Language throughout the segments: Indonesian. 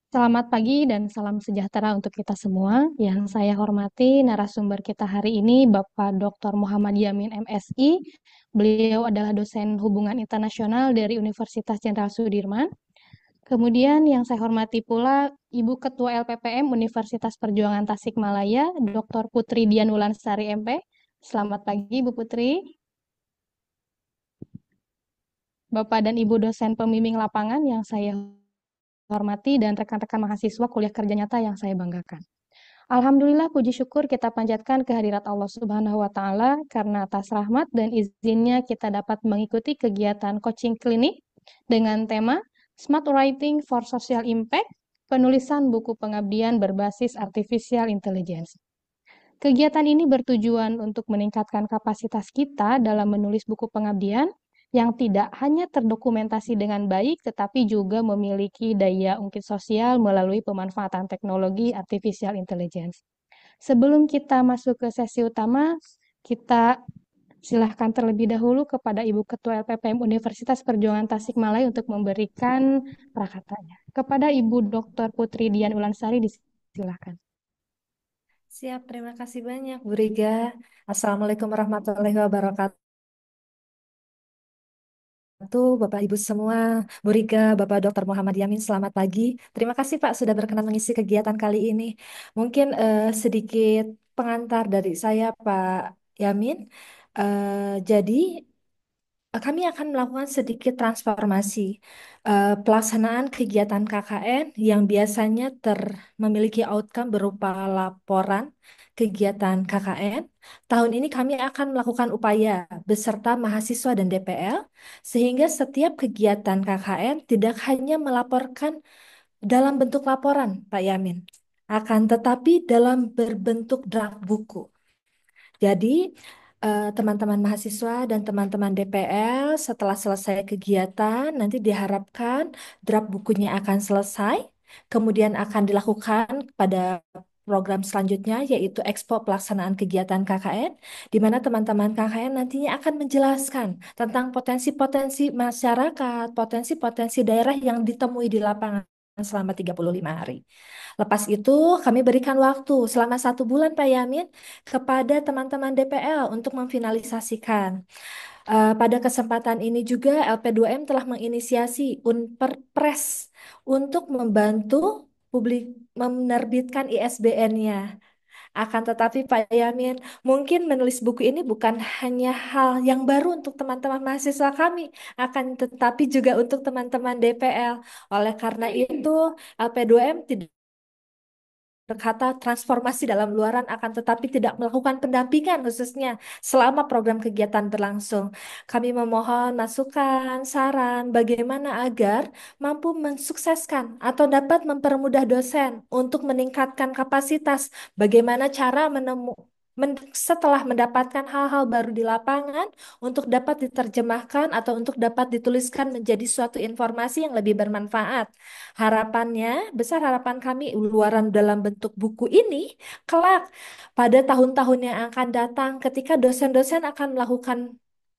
Selamat pagi dan salam sejahtera untuk kita semua. Yang saya hormati narasumber kita hari ini Bapak Dr. Muhammad Yamin MSI. Beliau adalah dosen hubungan internasional dari Universitas Jenderal Sudirman. Kemudian yang saya hormati pula Ibu Ketua LPPM Universitas Perjuangan Tasikmalaya, Dr. Putri Dian Wulansari MP. Selamat pagi Bu Putri. Bapak dan Ibu dosen pembimbing lapangan yang saya hormati dan rekan-rekan mahasiswa kuliah kerja nyata yang saya banggakan. Alhamdulillah puji syukur kita panjatkan kehadirat Allah Subhanahu wa taala karena atas rahmat dan izinnya kita dapat mengikuti kegiatan coaching klinik dengan tema Smart Writing for Social Impact, penulisan buku pengabdian berbasis artificial intelligence. Kegiatan ini bertujuan untuk meningkatkan kapasitas kita dalam menulis buku pengabdian yang tidak hanya terdokumentasi dengan baik, tetapi juga memiliki daya ungkit sosial melalui pemanfaatan teknologi artificial intelligence. Sebelum kita masuk ke sesi utama, kita silahkan terlebih dahulu kepada Ibu Ketua LPPM Universitas Perjuangan Tasikmalaya untuk memberikan prakatanya. Kepada Ibu Dr. Putri Dian Ulansari, disilahkan. Siap, terima kasih banyak, Bu Riga. Assalamualaikum warahmatullahi wabarakatuh, Bapak Ibu semua, Bu Riga, Bapak Dr. Muhammad Yamin, selamat pagi. Terima kasih Pak sudah berkenan mengisi kegiatan kali ini. Mungkin sedikit pengantar dari saya, Pak Yamin. Jadi kami akan melakukan sedikit transformasi pelaksanaan kegiatan KKN yang biasanya memiliki outcome berupa laporan kegiatan KKN. Tahun ini kami akan melakukan upaya beserta mahasiswa dan DPL sehingga setiap kegiatan KKN tidak hanya melaporkan dalam bentuk laporan, Pak Yamin, akan tetapi dalam berbentuk draft buku. Jadi, teman-teman mahasiswa dan teman-teman DPL setelah selesai kegiatan, nanti diharapkan draft bukunya akan selesai, kemudian akan dilakukan pada program selanjutnya, yaitu Expo Pelaksanaan Kegiatan KKN, di mana teman-teman KKN nantinya akan menjelaskan tentang potensi-potensi masyarakat, potensi-potensi daerah yang ditemui di lapangan selama 35 hari. Lepas itu, kami berikan waktu selama 1 bulan, Pak Yamin, kepada teman-teman DPL untuk memfinalisasikan. Pada kesempatan ini juga LP2M telah menginisiasi Unperpres untuk membantu publik menerbitkan ISBN-nya. Akan tetapi Pak Yamin, mungkin menulis buku ini bukan hanya hal yang baru untuk teman-teman mahasiswa kami, akan tetapi juga untuk teman-teman DPL. Oleh karena itu, LP2M tidak berkata transformasi dalam luaran akan tetapi tidak melakukan pendampingan khususnya selama program kegiatan berlangsung. Kami memohon masukan, saran bagaimana agar mampu mensukseskan atau dapat mempermudah dosen untuk meningkatkan kapasitas, bagaimana cara setelah mendapatkan hal-hal baru di lapangan untuk dapat diterjemahkan atau untuk dapat dituliskan menjadi suatu informasi yang lebih bermanfaat. Harapannya, besar harapan kami luaran dalam bentuk buku ini kelak pada tahun-tahun yang akan datang ketika dosen-dosen akan melakukan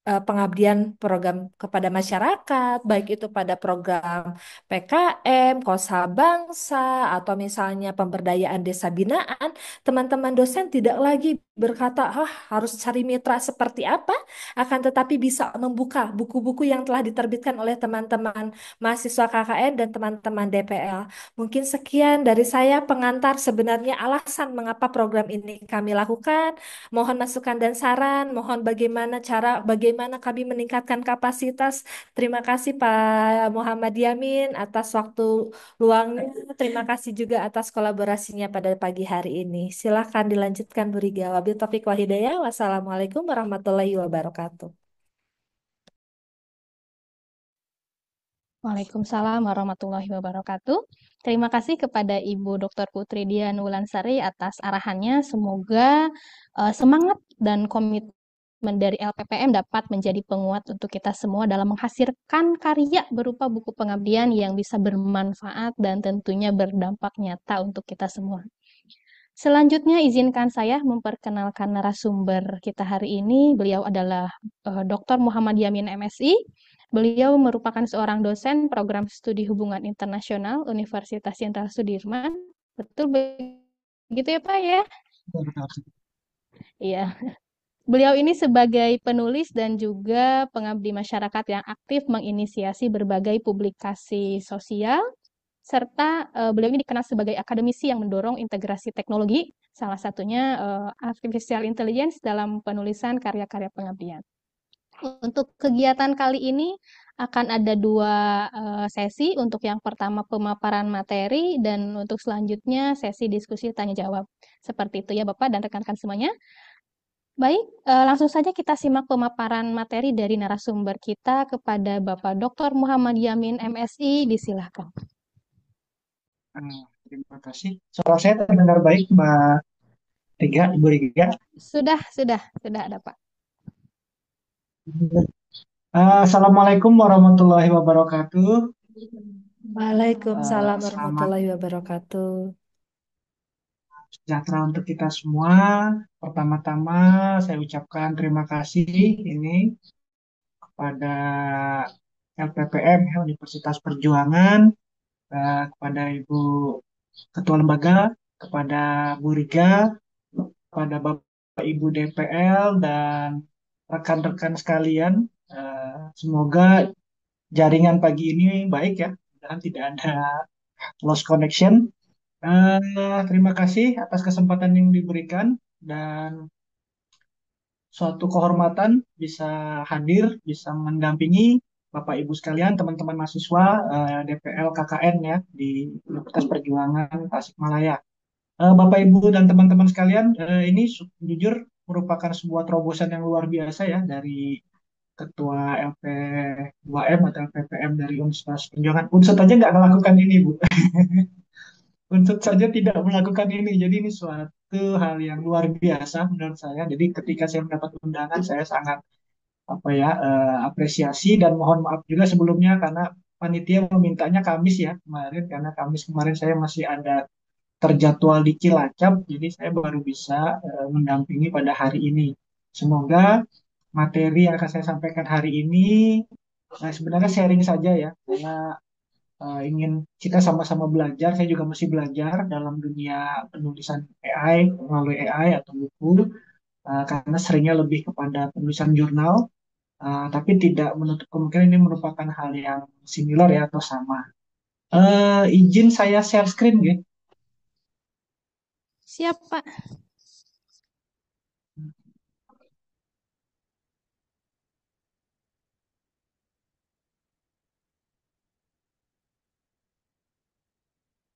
pengabdian program kepada masyarakat, baik itu pada program PKM, Kosa Bangsa, atau misalnya pemberdayaan desa binaan, teman-teman dosen tidak lagi berkata, harus cari mitra seperti apa, akan tetapi bisa membuka buku-buku yang telah diterbitkan oleh teman-teman mahasiswa KKN dan teman-teman DPL. Mungkin sekian dari saya pengantar sebenarnya alasan mengapa program ini kami lakukan. Mohon masukan dan saran, mohon bagaimana kami meningkatkan kapasitas. Terima kasih Pak Muhammad Yamin atas waktu luangnya. Terima kasih juga atas kolaborasinya pada pagi hari ini. Silahkan dilanjutkan Bu Riga. Wabil taufiq wal hidayah. Wassalamualaikum warahmatullahi wabarakatuh. Waalaikumsalam warahmatullahi wabarakatuh. Terima kasih kepada Ibu Dr. Putri Dian Wulansari atas arahannya. Semoga semangat dan komitmen dari LPPM dapat menjadi penguat untuk kita semua dalam menghasilkan karya berupa buku pengabdian yang bisa bermanfaat dan tentunya berdampak nyata untuk kita semua. Selanjutnya, izinkan saya memperkenalkan narasumber kita hari ini. Beliau adalah Dr. Muhammad Yamin MSI, Beliau merupakan seorang dosen program studi hubungan internasional Universitas Jenderal Sudirman. Betul begitu ya Pak ya? Iya. Beliau ini sebagai penulis dan juga pengabdi masyarakat yang aktif menginisiasi berbagai publikasi sosial, serta beliau ini dikenal sebagai akademisi yang mendorong integrasi teknologi, salah satunya artificial intelligence dalam penulisan karya-karya pengabdian. Untuk kegiatan kali ini akan ada dua sesi. Untuk yang pertama pemaparan materi dan untuk selanjutnya sesi diskusi tanya jawab. Seperti itu ya Bapak dan rekan-rekan semuanya. Baik, langsung saja kita simak pemaparan materi dari narasumber kita kepada Bapak Dr. Muhammad Yamin MSI. Disilahkan. Terima kasih. Suara saya terdengar baik, Mbak Riga, Ibu Riga. Sudah ada Pak. Assalamualaikum warahmatullahi wabarakatuh. Waalaikumsalam Selamat warahmatullahi wabarakatuh. sejahtera untuk kita semua. Pertama-tama saya ucapkan terima kasih ini kepada LPPM, ya, Universitas Perjuangan, kepada Ibu Ketua Lembaga, kepada Bu Riga, kepada Bapak Ibu DPL, dan rekan-rekan sekalian. Semoga jaringan pagi ini baik ya, dan tidak ada lost connection. Terima kasih atas kesempatan yang diberikan dan suatu kehormatan bisa hadir, bisa mendampingi Bapak Ibu sekalian, teman-teman mahasiswa DPL KKN ya di Universitas Perjuangan Tasikmalaya. Bapak Ibu dan teman-teman sekalian, ini jujur merupakan sebuah terobosan yang luar biasa ya dari Ketua LP2M atau LPPM dari Universitas Perjuangan. Unsur aja nggak melakukan ini, Bu. Unsur saja tidak melakukan ini. Jadi ini suatu hal yang luar biasa menurut saya. Jadi ketika saya mendapat undangan, saya sangat apresiasi dan mohon maaf juga sebelumnya karena panitia memintanya Kamis ya kemarin, karena Kamis kemarin saya masih ada terjadwal di Cilacap, jadi saya baru bisa mendampingi pada hari ini. Semoga materi yang akan saya sampaikan hari ini sebenarnya sharing saja ya, karena ingin kita sama-sama belajar. Saya juga masih belajar dalam dunia penulisan AI, melalui AI atau buku, karena seringnya lebih kepada penulisan jurnal, tapi tidak menutup kemungkinan ini merupakan hal yang similar ya atau sama. Izin saya share screen gitu. Siap Pak.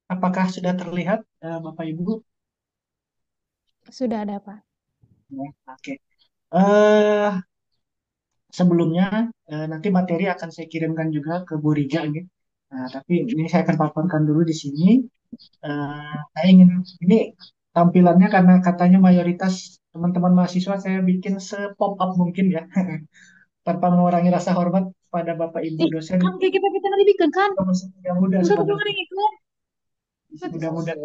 Apakah sudah terlihat, Bapak Ibu? Sudah ada Pak. Ya, oke. Eh, Sebelumnya nanti materi akan saya kirimkan juga ke Bu Riga gitu. Nah, tapi ini saya akan paparkan dulu di sini. Saya ingin ini tampilannya karena katanya mayoritas teman-teman mahasiswa saya bikin se-pop up mungkin ya, tanpa mengurangi rasa hormat pada Bapak Ibu dosen. Kan kayak kita tadi bikin kan? Masih muda-muda Udah sebenarnya. kemarin ikut. Mudah-mudahan.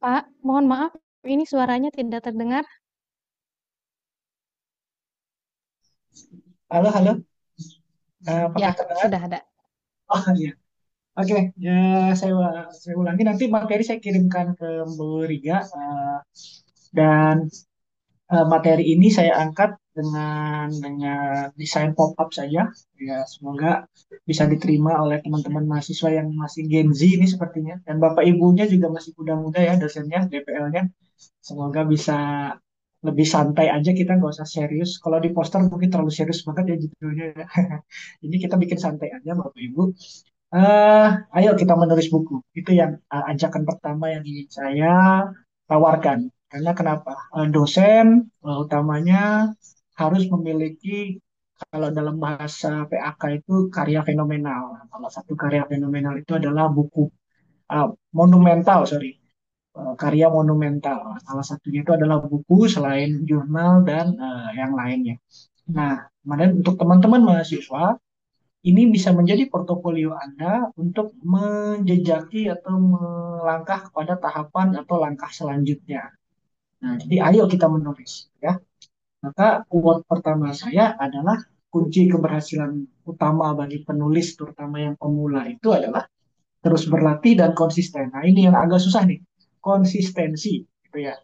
Pak, mohon maaf, ini suaranya tidak terdengar. Halo, halo. Ya, Apakah terdengar? sudah ada. Oh iya. Oke, ya, saya ulangi nanti materi saya kirimkan ke Bu Riga, dan materi ini saya angkat dengan desain pop-up saja. Ya, semoga bisa diterima oleh teman-teman mahasiswa yang masih Gen Z ini sepertinya, dan Bapak Ibunya juga masih muda-muda ya dosennya, DPL-nya. Semoga bisa lebih santai aja, kita nggak usah serius. Kalau di poster mungkin terlalu serius banget ya judulnya ya. Ini kita bikin santai aja Bapak Ibu. Ayo kita menulis buku. Itu yang ajakan pertama yang ingin saya tawarkan. Karena kenapa? Dosen utamanya harus memiliki, kalau dalam bahasa PAK itu karya fenomenal. Salah satu karya fenomenal itu adalah buku monumental, sorry. Karya monumental. Salah satunya itu adalah buku selain jurnal dan yang lainnya. Nah, kemudian untuk teman-teman mahasiswa, ini bisa menjadi portofolio Anda untuk menjejaki atau melangkah kepada tahapan atau langkah selanjutnya. Nah, jadi ayo kita menulis ya. Maka quote pertama saya adalah kunci keberhasilan utama bagi penulis terutama yang pemula itu adalah terus berlatih dan konsisten. Nah, ini yang agak susah nih. Konsistensi gitu ya.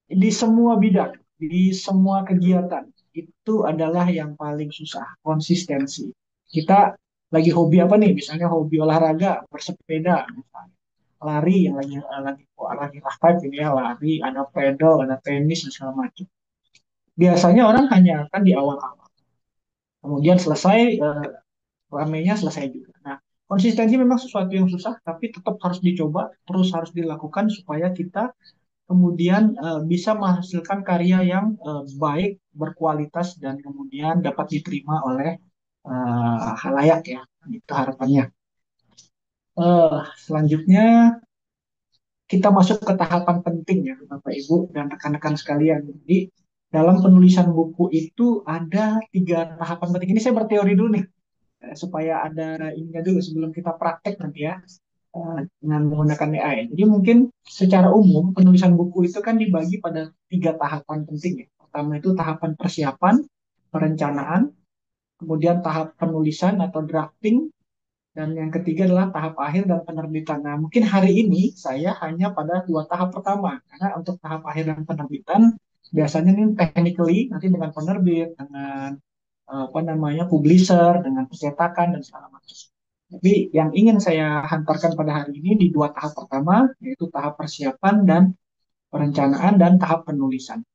Di semua bidang, di semua kegiatan itu adalah yang paling susah, konsistensi. Kita lagi hobi apa nih? Misalnya hobi olahraga, bersepeda, misalnya lari yang lagi aktif ini ya, lari, ada pedal, ada tenis dan segala macam. Biasanya orang hanya akan di awal-awal. Kemudian selesai, ramainya selesai juga. Nah, konsistensi memang sesuatu yang susah, tapi tetap harus dicoba, terus harus dilakukan supaya kita kemudian bisa menghasilkan karya yang baik, berkualitas, dan kemudian dapat diterima oleh halayak ya. Itu harapannya. Selanjutnya kita masuk ke tahapan penting ya, Bapak Ibu dan rekan-rekan sekalian. Jadi dalam penulisan buku itu ada 3 tahapan penting. Ini saya berteori dulu nih, supaya ada ininya dulu sebelum kita praktek nanti ya, dengan menggunakan AI. Jadi mungkin secara umum penulisan buku itu kan dibagi pada 3 tahapan penting ya. Pertama itu tahapan persiapan, perencanaan, kemudian tahap penulisan atau drafting, dan yang ketiga adalah tahap akhir dan penerbitan. Nah, mungkin hari ini saya hanya pada 2 tahap pertama, karena untuk tahap akhir dan penerbitan biasanya ini technically nanti dengan penerbit, dengan apa namanya publisher, dengan percetakan dan segala macam. Tapi yang ingin saya hantarkan pada hari ini di 2 tahap pertama, yaitu tahap persiapan dan perencanaan dan tahap penulisan.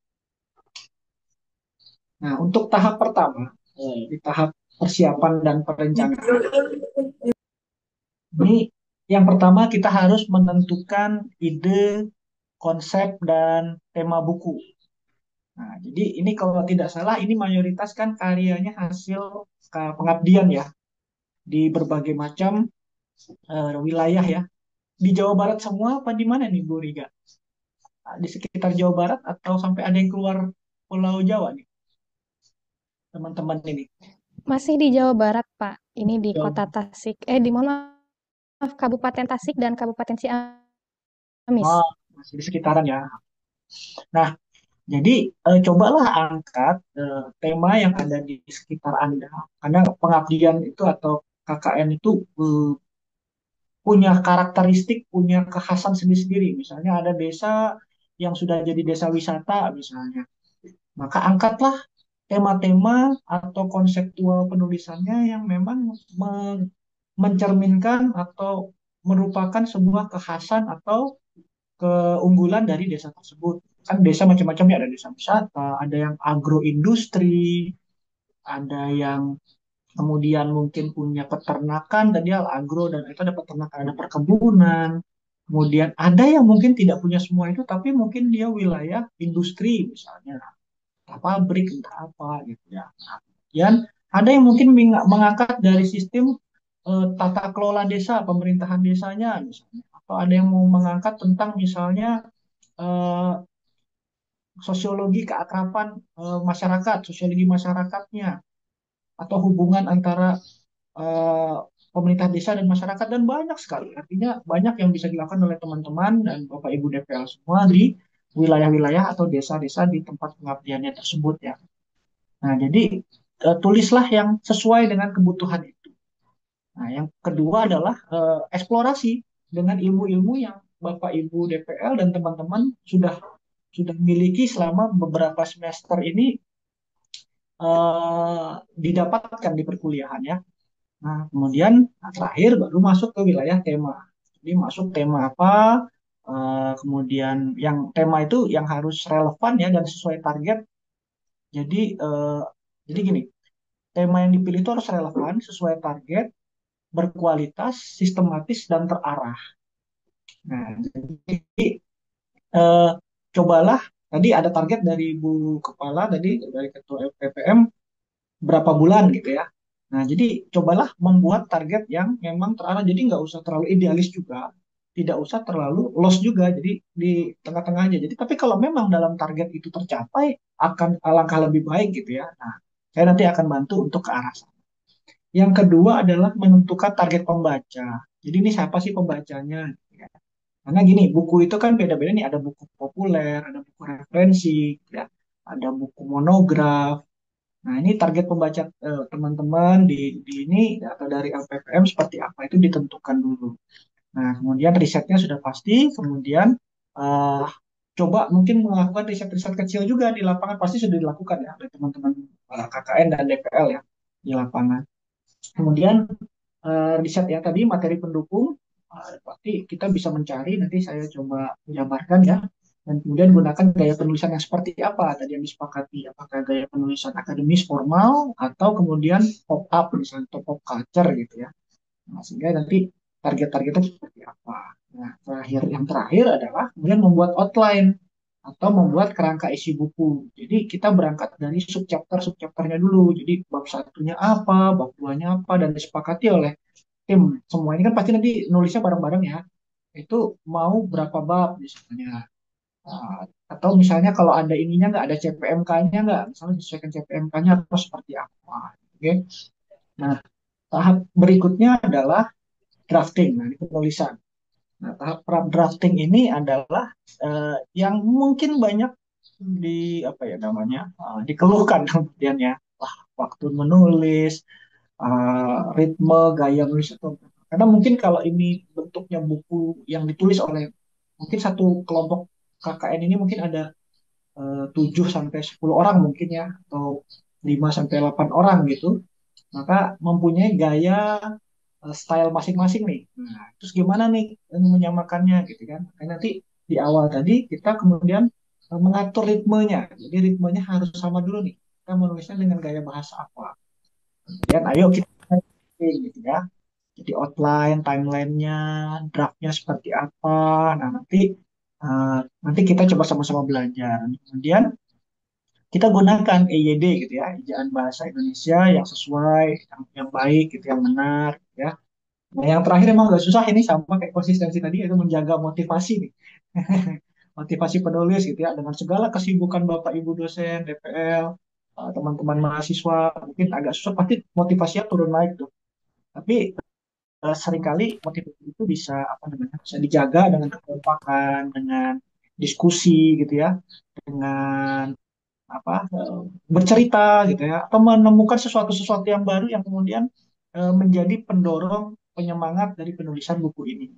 Nah, untuk tahap pertama, di tahap persiapan dan perencanaan, ini yang pertama kita harus menentukan ide, konsep, dan tema buku. Nah, jadi ini kalau tidak salah, ini mayoritas kan karyanya hasil pengabdian ya, di berbagai macam wilayah ya. Di Jawa Barat semua apa di mana nih Bu Riga? Di sekitar Jawa Barat atau sampai ada yang keluar Pulau Jawa nih teman-teman ini? Masih di Jawa Barat, Pak. Ini di Jawa. Kota Tasik. Mohon maaf, Kabupaten Tasik dan Kabupaten Ciamis. Oh, masih di sekitaran ya. Nah, jadi cobalah angkat tema yang ada di sekitar Anda. Karena pengabdian itu atau KKN itu punya karakteristik, punya kekhasan sendiri-sendiri. Misalnya ada desa yang sudah jadi desa wisata misalnya. Maka angkatlah tema-tema atau konseptual penulisannya yang memang mencerminkan atau merupakan sebuah kekhasan atau keunggulan dari desa tersebut. Kan desa macam-macam ya, ada desa wisata, ada yang agroindustri, ada yang kemudian mungkin punya peternakan, tadi agro dan itu ada peternakan, ada perkebunan. Kemudian ada yang mungkin tidak punya semua itu, tapi mungkin dia wilayah industri misalnya, entah pabrik, entah apa gitu ya. Nah, kemudian ada yang mungkin mengangkat dari sistem tata kelola desa, pemerintahan desanya misalnya. Atau ada yang mau mengangkat tentang misalnya eh, sosiologi keakraban masyarakat, sosiologi masyarakatnya, atau hubungan antara eh, pemerintah desa dan masyarakat, dan banyak sekali. Artinya banyak yang bisa dilakukan oleh teman-teman dan Bapak Ibu DPL semua di wilayah-wilayah atau desa-desa di tempat pengabdiannya tersebut ya. Nah, jadi tulislah yang sesuai dengan kebutuhan itu. Nah, yang kedua adalah eksplorasi dengan ilmu-ilmu yang Bapak Ibu DPL dan teman-teman sudah miliki selama beberapa semester ini didapatkan di perkuliahan ya. Nah, kemudian terakhir baru masuk ke wilayah tema. Jadi masuk tema apa, kemudian yang tema itu yang harus relevan ya dan sesuai target. Jadi jadi gini, tema yang dipilih itu harus relevan, sesuai target, berkualitas, sistematis dan terarah. Nah, jadi eh, cobalah tadi ada target dari Bu Kepala tadi dari Ketua LPPM berapa bulan gitu ya. Nah, jadi cobalah membuat target yang memang terarah. Jadi nggak usah terlalu idealis juga, tidak usah terlalu loss juga. Jadi di tengah-tengah aja. Jadi tapi kalau memang dalam target itu tercapai, akan alangkah lebih baik gitu ya. Nah, saya nanti akan bantu untuk ke arah sana. Yang kedua adalah menentukan target pembaca. Jadi ini siapa sih pembacanya? Ya. Karena gini, buku itu kan beda-beda nih. Ada buku populer, ada buku referensi, ya, ada buku monograf. Nah, ini target pembaca teman-teman di ini atau dari LPPM seperti apa itu ditentukan dulu. Nah, kemudian risetnya sudah pasti, kemudian eh, coba mungkin melakukan riset-riset kecil juga di lapangan pasti sudah dilakukan ya oleh teman-teman KKN dan DPL ya di lapangan. Kemudian riset ya tadi materi pendukung pasti kita bisa mencari nanti saya coba menjabarkan ya dan kemudian gunakan gaya penulisan yang seperti apa tadi yang disepakati apakah gaya penulisan akademis formal atau kemudian pop up misalnya atau pop culture gitu ya. Nah, sehingga nanti target-targetnya seperti apa. Nah, yang terakhir adalah kemudian membuat outline atau membuat kerangka isi buku. Jadi kita berangkat dari subchapternya dulu. Jadi bab satunya apa, bab duanya apa, dan disepakati oleh tim. Semua ini kan pasti nanti nulisnya bareng-bareng ya. Itu mau berapa bab misalnya. Nah, atau misalnya kalau ada ininya nggak ada CPMK-nya nggak, misalnya disesuaikan CPMK-nya atau seperti apa. Oke. Nah, tahap berikutnya adalah drafting, nah, ini penulisan. Nah, tahap drafting ini adalah yang mungkin banyak apa ya namanya dikeluhkan kemudian ya, wah, waktu menulis, ritme, gaya menulis itu. Karena mungkin kalau ini bentuknya buku yang ditulis oleh mungkin satu kelompok KKN ini mungkin ada 7 sampai 10 orang mungkin ya atau 5 sampai 8 orang gitu, maka mempunyai gaya style masing-masing nih. Nah, terus gimana nih menyamakannya gitu kan? Nah, nanti di awal tadi kita kemudian mengatur ritmenya. Jadi ritmenya harus sama dulu nih. Kita menulisnya dengan gaya bahasa apa. Kemudian ayo kita gitu ya. Jadi outline, timelinenya, draftnya seperti apa. Nah, nanti kita coba sama-sama belajar. Kemudian kita gunakan EYD gitu ya, ejaan bahasa Indonesia yang sesuai, yang baik gitu, yang benar gitu ya. Nah, yang terakhir emang agak susah ini sama kayak konsistensi tadi itu menjaga motivasi nih. Motivasi penulis gitu ya dengan segala kesibukan Bapak Ibu dosen, DPL, teman-teman mahasiswa mungkin agak susah pasti motivasinya turun naik tuh. Tapi seringkali motivasi itu bisa apa namanya? Bisa dijaga dengan kekompakan, dengan diskusi gitu ya, dengan apa bercerita gitu ya atau menemukan sesuatu-sesuatu yang baru yang kemudian menjadi pendorong penyemangat dari penulisan buku ini.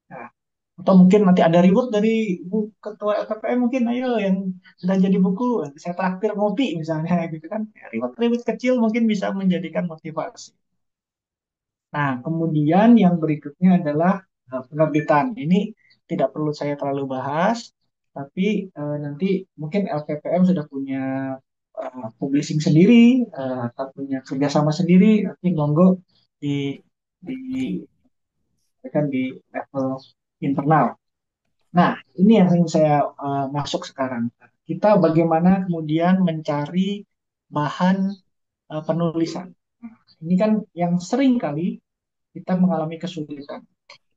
Nah, atau mungkin nanti ada reward dari Ibu Ketua LPPM mungkin ayo yang sudah jadi buku saya traktir ngopi misalnya gitu kan. Ya, reward-reward kecil mungkin bisa menjadikan motivasi. Nah, kemudian yang berikutnya adalah penerbitan. Ini tidak perlu saya terlalu bahas, tapi nanti mungkin LPPM sudah punya publishing sendiri atau punya kerjasama sendiri. Nanti monggo di di di level internal. Nah, ini yang ingin saya masuk sekarang. Kita bagaimana kemudian mencari bahan penulisan. Ini kan yang sering kali kita mengalami kesulitan.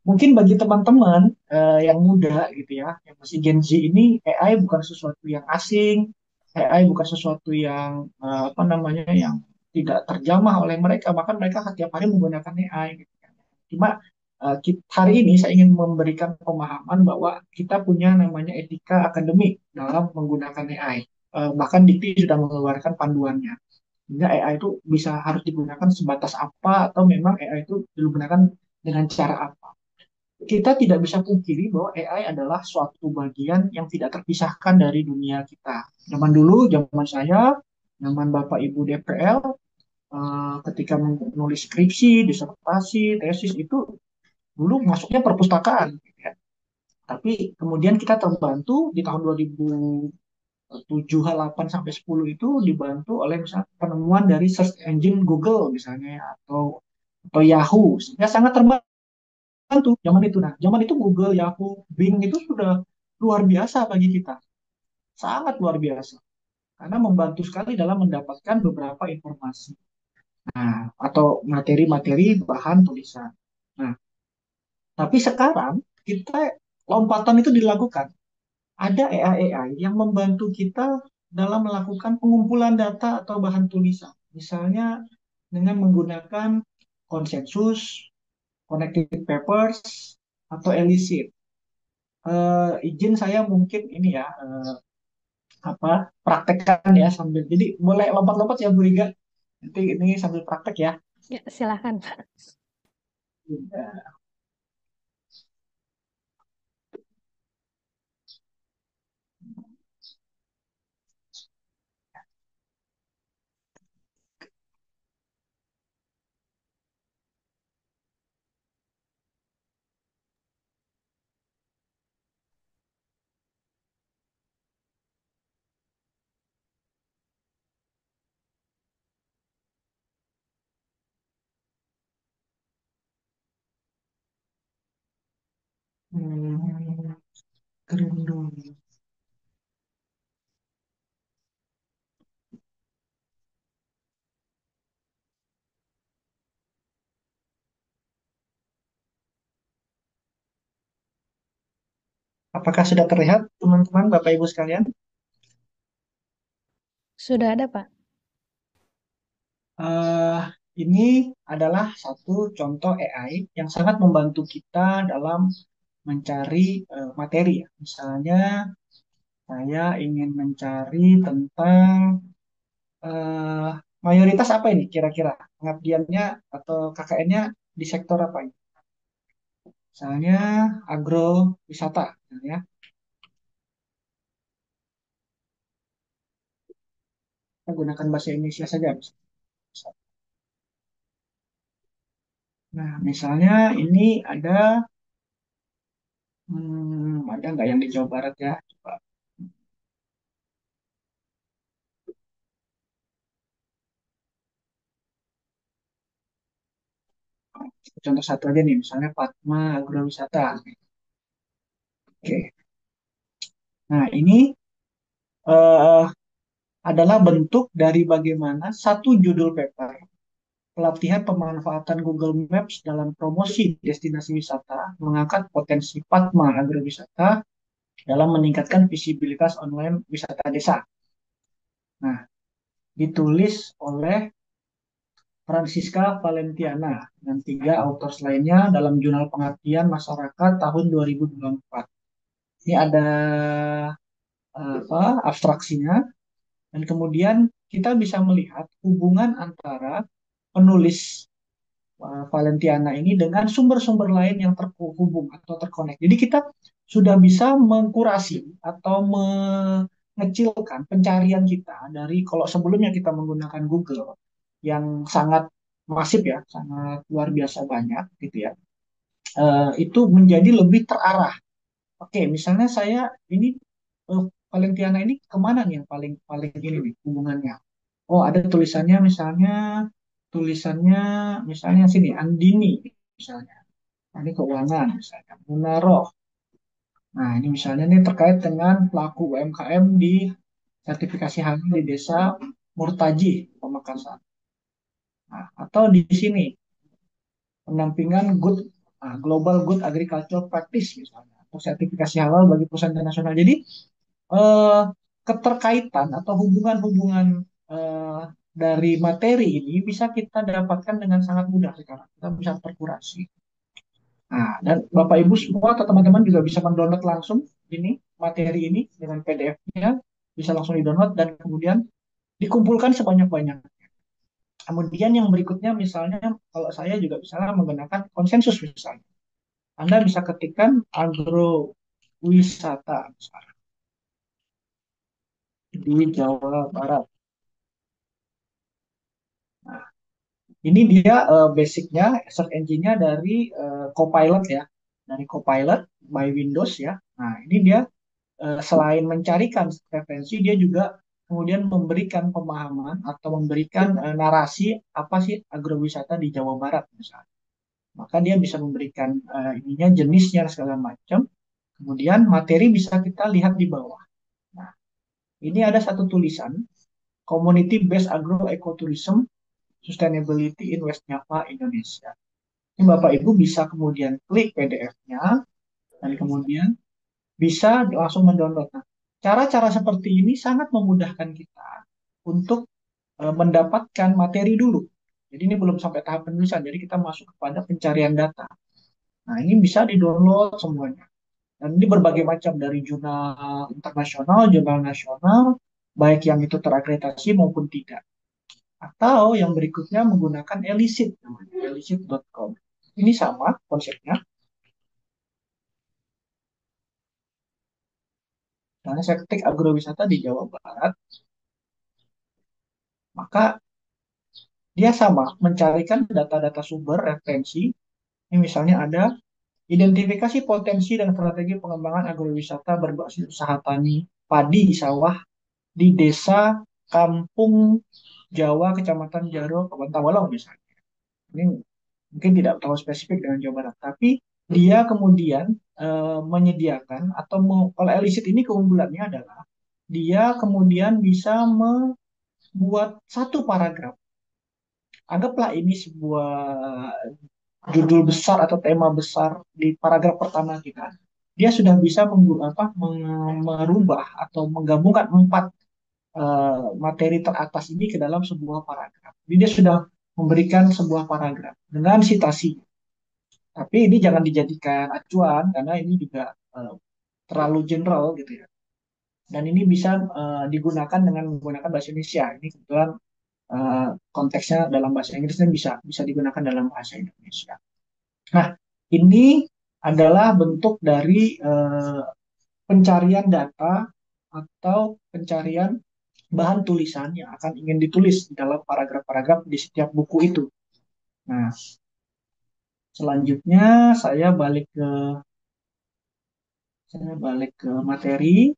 Mungkin bagi teman-teman yang muda gitu ya, yang masih Gen Z ini, AI bukan sesuatu yang asing, AI bukan sesuatu yang apa namanya, yang tidak terjamah oleh mereka, bahkan mereka setiap hari menggunakan AI. Gitu kan. Cuma hari ini saya ingin memberikan pemahaman bahwa kita punya namanya etika akademik dalam menggunakan AI. Bahkan Dikti sudah mengeluarkan panduannya. Sehingga AI itu bisa harus digunakan sebatas apa atau memang AI itu digunakan dengan cara apa. Kita tidak bisa pungkiri bahwa AI adalah suatu bagian yang tidak terpisahkan dari dunia kita. Zaman dulu, zaman saya, zaman Bapak Ibu DPL, ketika menulis skripsi, disertasi, tesis itu dulu masuknya perpustakaan. Ya. Tapi kemudian kita terbantu di tahun 2007, 8 sampai 10 itu dibantu oleh misalnya penemuan dari search engine Google misalnya ya, atau Yahoo sehingga sangat terbantu zaman itu. Nah, zaman itu Google, Yahoo, Bing itu sudah luar biasa bagi kita, sangat luar biasa karena membantu sekali dalam mendapatkan beberapa informasi. Nah, atau materi-materi bahan tulisan. Nah, tapi sekarang kita lompatan itu dilakukan. Ada AI yang membantu kita dalam melakukan pengumpulan data atau bahan tulisan. Misalnya dengan menggunakan konsensus, connected papers, atau elicit. Izin saya mungkin ini ya, apa praktekkan ya sambil. Jadi boleh lompat-lompat ya Bu Riga. Nanti ini sambil praktek ya. Ya, silakan. Ya. Hmm, keren dong. Apakah sudah terlihat teman-teman, Bapak Ibu sekalian? Sudah ada, Pak. Eh, ini adalah satu contoh AI yang sangat membantu kita dalam mencari materi ya. Misalnya saya ingin mencari tentang eh, mayoritas apa ini kira-kira pengabdiannya atau KKN-nya di sektor apa ini? Misalnya agrowisata, ya. Kita gunakan bahasa Indonesia saja. Nah, misalnya ini ada nggak yang di Jawa Barat ya? Coba. Contoh satu aja nih, misalnya Fatma Agrowisata. Oke. Nah, ini eh, adalah bentuk dari bagaimana satu judul paper pelatihan pemanfaatan Google Maps dalam promosi destinasi wisata mengangkat potensi Fatma Agrowisata dalam meningkatkan visibilitas online wisata desa. Nah, ditulis oleh Francisca Valentiana dan tiga authors lainnya dalam Jurnal Pengabdian Masyarakat tahun 2024. Ini ada apa abstraksinya dan kemudian kita bisa melihat hubungan antara penulis Valentiana ini dengan sumber-sumber lain yang terhubung atau terkonek. Jadi kita sudah bisa mengkurasi atau mengecilkan pencarian kita dari kalau sebelumnya kita menggunakan Google yang sangat masif ya, sangat luar biasa banyak gitu ya. Itu menjadi lebih terarah. Oke, misalnya saya ini Valentiana ini kemana nih yang paling paling ini nih hubungannya? Oh, ada tulisannya misalnya sini Andini misalnya. Nah, ini keuangan misalnya. Munaroh. Nah, ini misalnya nih terkait dengan pelaku UMKM di sertifikasi halal di Desa Murtaji, Pamekasan. Nah, atau di sini pendampingan Global Good Agricultural Practice misalnya atau sertifikasi halal bagi perusahaan internasional. Jadi eh, keterkaitan atau hubungan-hubungan eh, dari materi ini bisa kita dapatkan dengan sangat mudah sekarang. Kita bisa terkurasi. Nah, dan Bapak Ibu semua atau teman-teman juga bisa mendownload langsung ini materi ini dengan PDF-nya, bisa langsung di-download dan kemudian dikumpulkan sebanyak-banyak. Kemudian yang berikutnya misalnya kalau saya juga misalnya menggunakan konsensus misalnya. Anda bisa ketikkan agrowisata misalnya, di Jawa Barat. Nah, ini dia basicnya search engine-nya dari Copilot ya, dari Copilot by Windows ya. Nah, ini dia selain mencarikan referensi, dia juga kemudian memberikan pemahaman atau memberikan narasi apa sih agrowisata di Jawa Barat misalnya. Maka dia bisa memberikan ininya jenisnya segala macam. Kemudian materi bisa kita lihat di bawah. Nah, ini ada satu tulisan Community Based Agro Ecotourism Sustainability in West Java, Indonesia. Ini Bapak Ibu bisa kemudian klik PDF-nya dan kemudian bisa langsung mendownload. Nah, cara-cara seperti ini sangat memudahkan kita untuk mendapatkan materi dulu. Jadi ini belum sampai tahap penulisan, jadi kita masuk kepada pencarian data. Nah, ini bisa di-download semuanya. Dan ini berbagai macam dari jurnal internasional, jurnal nasional, baik yang itu terakreditasi maupun tidak. Atau yang berikutnya menggunakan Elicit, namanya elicit.com. Ini sama konsepnya. Karena saya ketik agrowisata di Jawa Barat, maka dia sama mencarikan data-data sumber referensi. Ini misalnya ada identifikasi potensi dan strategi pengembangan agrowisata berbasis usaha tani padi sawah di desa Kampung Jawa, Kecamatan Jaro, Kabupaten Tawalong misalnya. Ini mungkin tidak terlalu spesifik dengan Jawa Barat, tapi dia kemudian menyediakan atau kalau Elicit ini keunggulannya adalah dia kemudian bisa membuat satu paragraf. Anggaplah ini sebuah judul besar atau tema besar di paragraf pertama kita. Dia sudah bisa merubah atau menggabungkan empat materi teratas ini ke dalam sebuah paragraf. Jadi dia sudah memberikan sebuah paragraf dengan citasi. Tapi ini jangan dijadikan acuan karena ini juga terlalu general gitu ya. Dan ini bisa digunakan dengan menggunakan bahasa Indonesia. Ini kebetulan konteksnya dalam bahasa Inggris dan bisa digunakan dalam bahasa Indonesia. Nah, ini adalah bentuk dari pencarian data atau pencarian bahan tulisan yang akan ingin ditulis dalam paragraf-paragraf di setiap buku itu. Nah, selanjutnya saya balik ke materi.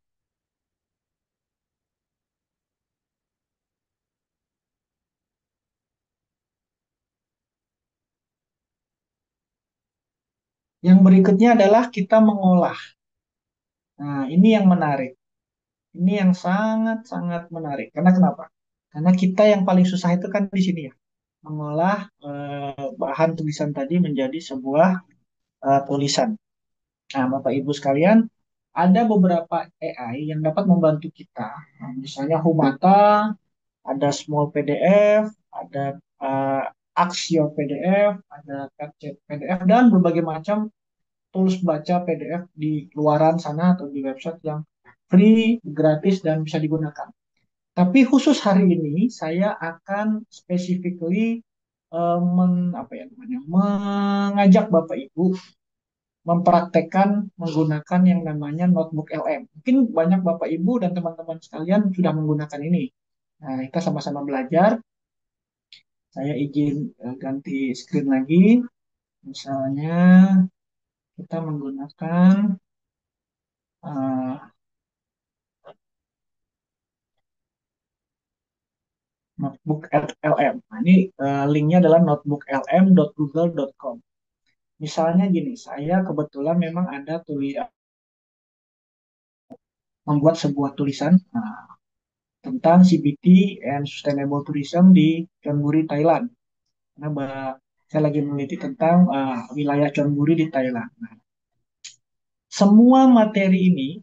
Yang berikutnya adalah kita mengolah. Nah, ini yang menarik. Ini yang sangat-sangat menarik. Karena kenapa? Karena kita yang paling susah itu kan di sini ya. Mengolah bahan tulisan tadi menjadi sebuah tulisan. Nah, Bapak Ibu sekalian, ada beberapa AI yang dapat membantu kita. Nah, misalnya Humata, ada Small PDF, ada Axio PDF, ada Capture PDF, dan berbagai macam tools baca PDF di luaran sana atau di website yang free, gratis, dan bisa digunakan. Tapi khusus hari ini saya akan specifically mengajak Bapak Ibu mempraktekkan menggunakan yang namanya notebook LM. Mungkin banyak Bapak Ibu dan teman-teman sekalian sudah menggunakan ini. Nah, kita sama-sama belajar. Saya izin ganti screen lagi. Misalnya kita menggunakan uh, notebook LM. Nah, ini linknya adalah notebooklm.google.com. Misalnya gini, saya kebetulan memang ada membuat sebuah tulisan tentang CBT and Sustainable Tourism di Chonburi, Thailand. Karena saya lagi meneliti tentang wilayah Chonburi di Thailand. Nah, semua materi ini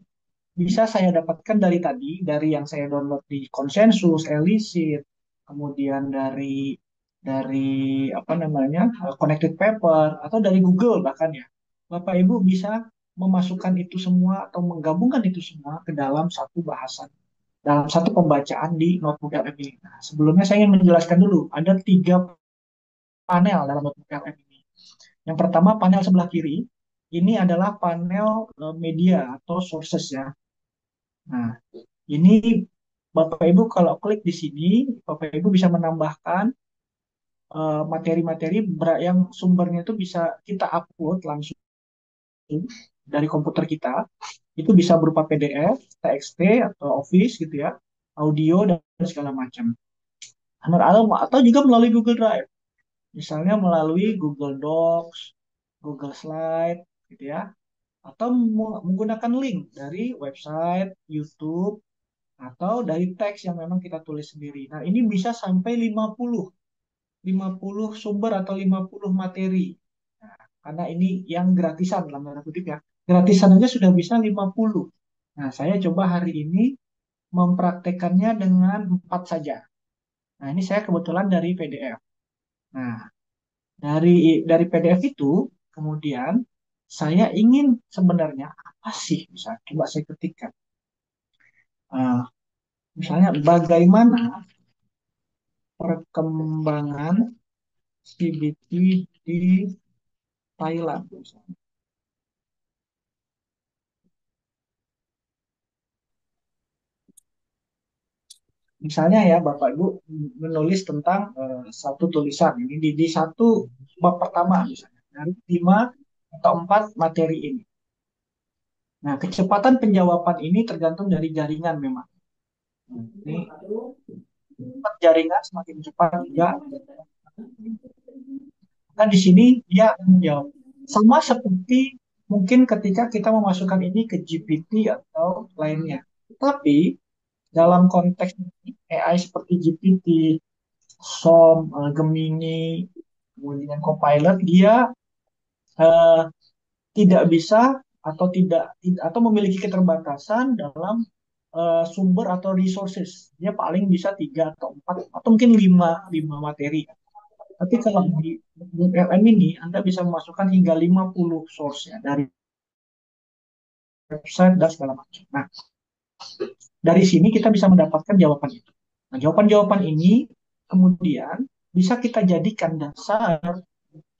bisa saya dapatkan dari tadi, dari yang saya download di Konsensus, Elicit, kemudian dari apa namanya connected paper atau dari Google bahkan ya. Bapak Ibu bisa memasukkan itu semua atau menggabungkan itu semua ke dalam satu bahasan, dalam satu pembacaan di notebook LM ini. Nah, sebelumnya saya ingin menjelaskan dulu, ada 3 panel dalam notebook LM ini. Yang pertama panel sebelah kiri, ini adalah panel media atau sources ya. Nah, ini Bapak Ibu kalau klik di sini, Bapak Ibu bisa menambahkan materi-materi yang sumbernya itu bisa kita upload langsung dari komputer kita. Itu bisa berupa PDF, TXT atau Office gitu ya, audio dan segala macam. Atau juga melalui Google Drive. Misalnya melalui Google Docs, Google Slide gitu ya. Atau menggunakan link dari website, YouTube, atau dari teks yang memang kita tulis sendiri. Nah, ini bisa sampai 50 sumber atau 50 materi. Nah, karena ini yang gratisan dalam tanda kutip ya. Gratisan aja sudah bisa 50. Nah, saya coba hari ini mempraktekannya dengan 4 saja. Nah, ini saya kebetulan dari PDF. Nah, dari PDF itu, kemudian saya ingin sebenarnya apa sih, misalnya coba saya ketikkan. Eh, Misalnya bagaimana perkembangan CBT di Thailand. Misalnya ya Bapak Ibu menulis tentang satu tulisan ini di satu bab pertama misalnya dari 5 atau 4 materi ini. Nah, kecepatan penjawaban ini tergantung dari jaringan memang. Ini cepat jaringan semakin cepat juga. Nah, di sini dia akan menjawab. Sama seperti mungkin ketika kita memasukkan ini ke GPT atau lainnya. Tapi dalam konteks ini, AI seperti GPT, SOM, Gemini, kemudian Copilot, dia eh, tidak bisa atau atau memiliki keterbatasan dalam sumber atau resources. Dia paling bisa 3 atau 4 atau mungkin lima materi. Tapi kalau di LM ini Anda bisa memasukkan hingga 50 source ya dari website dan segala macam. Nah, dari sini kita bisa mendapatkan jawaban itu. Nah, jawaban-jawaban ini kemudian bisa kita jadikan dasar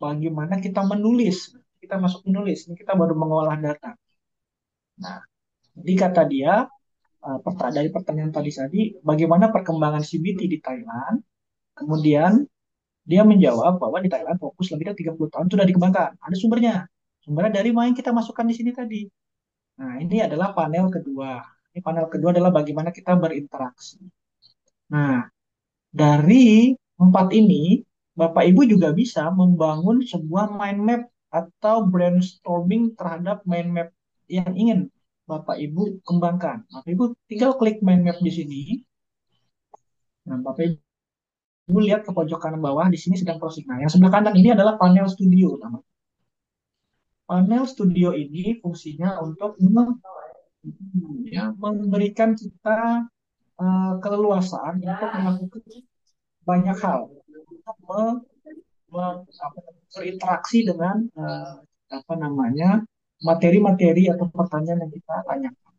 bagaimana kita menulis. Kita masuk menulis, ini kita baru mengolah data. Nah, jadi kata dia, dari pertanyaan tadi, bagaimana perkembangan CBT di Thailand, kemudian dia menjawab bahwa di Thailand fokus lebih dari 30 tahun sudah dikembangkan. Ada sumbernya. Sumbernya dari mana yang kita masukkan di sini tadi. Nah, ini adalah panel kedua. Ini panel kedua adalah bagaimana kita berinteraksi. Nah, dari 4 ini, Bapak Ibu juga bisa membangun sebuah mind map atau brainstorming terhadap mind map yang ingin Bapak Ibu kembangkan. Bapak Ibu tinggal klik mind map di sini. Nah, Bapak Ibu lihat ke pojok kanan bawah, di sini sedang proses. Nah, yang sebelah kanan ini adalah panel studio. Panel studio ini fungsinya untuk memberikan kita keleluasaan untuk melakukan banyak hal, untuk berinteraksi dengan apa namanya materi-materi atau pertanyaan yang kita tanyakan.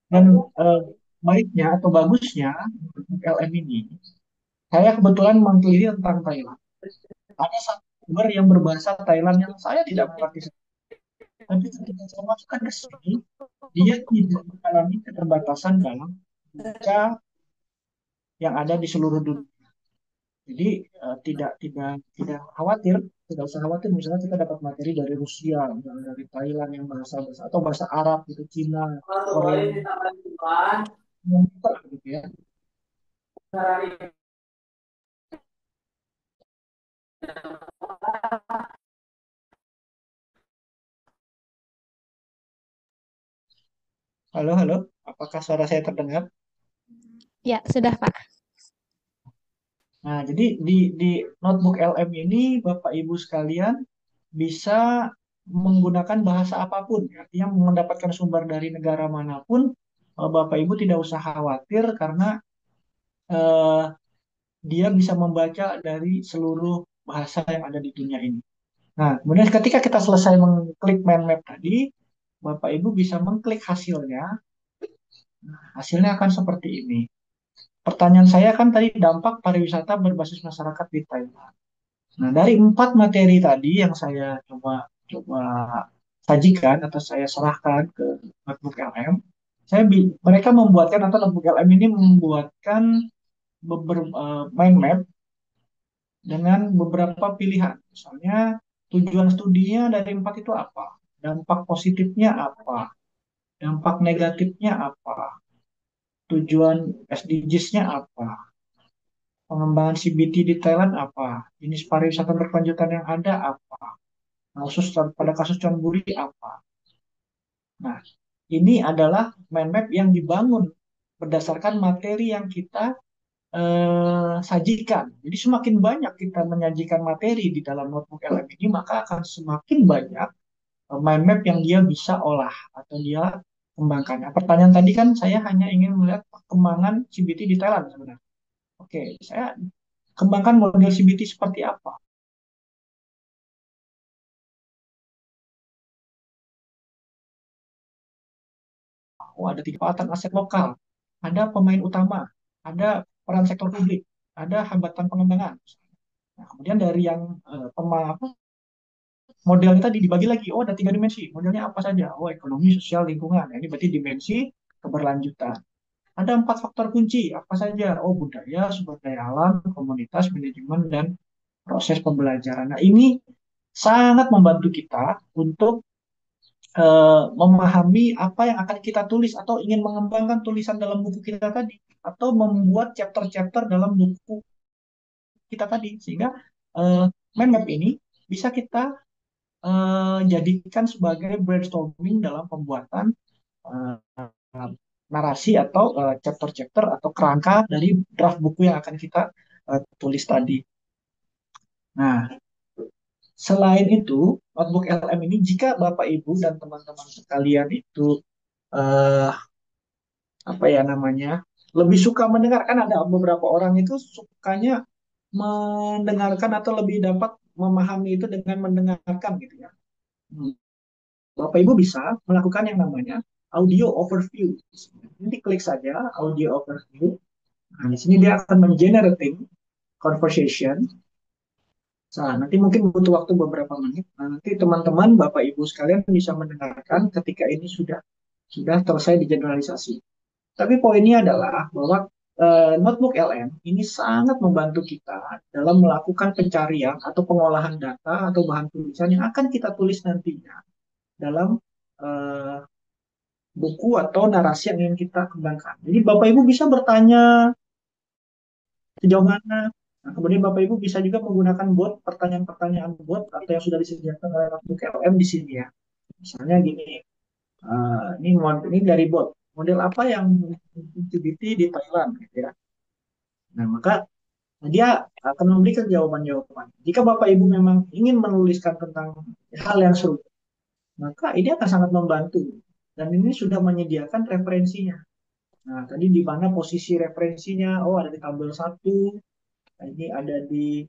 Dan eh, baiknya atau bagusnya LM ini, saya kebetulan meneliti tentang Thailand. Ada satu sumber yang berbahasa Thailand yang saya tidak mengerti. Tapi ketika saya masukkan ke sini, dia tidak mengalami keterbatasan dalam membaca yang ada di seluruh dunia. Jadi tidak khawatir, tidak usah khawatir. Misalnya kita dapat materi dari Rusia, dari Thailand yang bahasa bahasa atau bahasa Arab gitu, Cina, Korea, yang gitu ya. Halo, halo, apakah suara saya terdengar? Ya, sudah Pak. Nah, jadi di notebook LM ini Bapak Ibu sekalian bisa menggunakan bahasa apapun, artinya mendapatkan sumber dari negara manapun, Bapak Ibu tidak usah khawatir karena eh, dia bisa membaca dari seluruh bahasa yang ada di dunia ini. Nah, kemudian ketika kita selesai mengklik mind map tadi, Bapak Ibu bisa mengklik hasilnya. Nah, hasilnya akan seperti ini. Pertanyaan saya kan tadi dampak pariwisata berbasis masyarakat di Thailand. Nah, dari 4 materi tadi yang saya coba coba sajikan atau saya serahkan ke notebook LM, mereka membuatkan atau notebook LM ini membuatkan mind map dengan beberapa pilihan. Misalnya tujuan studinya dari 4 itu apa? Dampak positifnya apa? Dampak negatifnya apa? Tujuan SDGs-nya apa? Pengembangan CBT di Thailand apa? Jenis pariwisata berkelanjutan yang ada apa? Nah, khusus pada kasus John Buri apa? Nah, ini adalah mind map yang dibangun berdasarkan materi yang kita sajikan. Jadi semakin banyak kita menyajikan materi di dalam notebook LM ini, maka akan semakin banyak mind map yang dia bisa olah atau dia kembangkan. Nah, pertanyaan tadi kan saya hanya ingin melihat perkembangan CBT di Thailand sebenarnya. Oke, saya kembangkan model CBT seperti apa? Oh, ada tiga kekuatan aset lokal, ada pemain utama, ada peran sektor publik, ada hambatan pengembangan. Nah, kemudian dari yang modelnya tadi dibagi lagi. Oh, ada tiga dimensi. Modelnya apa saja? Oh, ekonomi, sosial, lingkungan. Nah, ini berarti dimensi keberlanjutan. Ada empat faktor kunci. Apa saja? Oh, budaya, sumber daya alam, komunitas, manajemen, dan proses pembelajaran. Nah, ini sangat membantu kita untuk memahami apa yang akan kita tulis atau ingin mengembangkan tulisan dalam buku kita tadi atau membuat chapter-chapter dalam buku kita tadi sehingga uh, mind map ini bisa kita jadikan sebagai brainstorming dalam pembuatan uh, narasi atau chapter-chapter atau kerangka dari draft buku yang akan kita tulis tadi. Nah, selain itu, notebook LM ini jika Bapak Ibu dan teman-teman sekalian itu uh, apa ya namanya lebih suka mendengarkan, ada beberapa orang itu sukanya mendengarkan atau lebih dapat memahami itu dengan mendengarkan gitu ya. Hmm. Bapak Ibu bisa melakukan yang namanya audio overview. Nanti klik saja audio overview. Nah, di sini dia akan mengenerating conversation. Nah, nanti mungkin butuh waktu beberapa menit. Nah, nanti teman-teman, Bapak Ibu sekalian bisa mendengarkan ketika ini sudah selesai digeneralisasi. Tapi poinnya adalah bahwa notebook LM ini sangat membantu kita dalam melakukan pencarian atau pengolahan data atau bahan tulisan yang akan kita tulis nantinya dalam uh, buku atau narasi yang ingin kita kembangkan. Jadi Bapak Ibu bisa bertanya sejauh mana. Nah, kemudian Bapak Ibu bisa juga menggunakan bot, pertanyaan-pertanyaan bot atau yang sudah disediakan oleh notebook LM di sini ya. Misalnya gini, ini dari bot. Model apa yang activity di Thailand gitu ya. Nah, maka dia akan memberikan jawaban-jawaban. Jika Bapak Ibu memang ingin menuliskan tentang hal yang seru, maka ini akan sangat membantu. Dan ini sudah menyediakan referensinya. Nah, tadi di mana posisi referensinya? Oh, ada di tabel 1. Ini ada di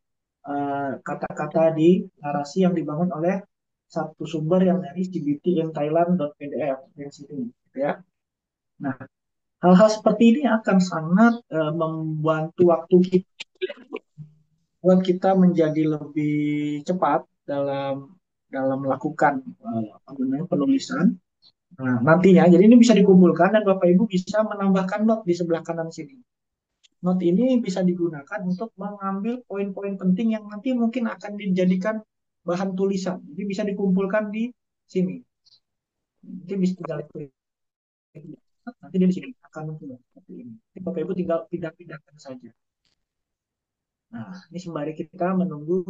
kata-kata di narasi yang dibangun oleh satu sumber yang dari cbtinthailand.pdf yang sini, gitu ya. Nah, hal-hal seperti ini akan sangat membantu waktu kita buat kita menjadi lebih cepat dalam dalam melakukan penulisan. Nah, nantinya, jadi ini bisa dikumpulkan dan Bapak Ibu bisa menambahkan note di sebelah kanan sini. Note ini bisa digunakan untuk mengambil poin-poin penting yang nanti mungkin akan dijadikan bahan tulisan. Jadi bisa dikumpulkan di sini. Nanti bisa tinggal klik. Nanti dia di sini akan muncul seperti ini. Jadi Bapak Ibu tinggal pindah-pindahkan saja. Nah, ini sembari kita menunggu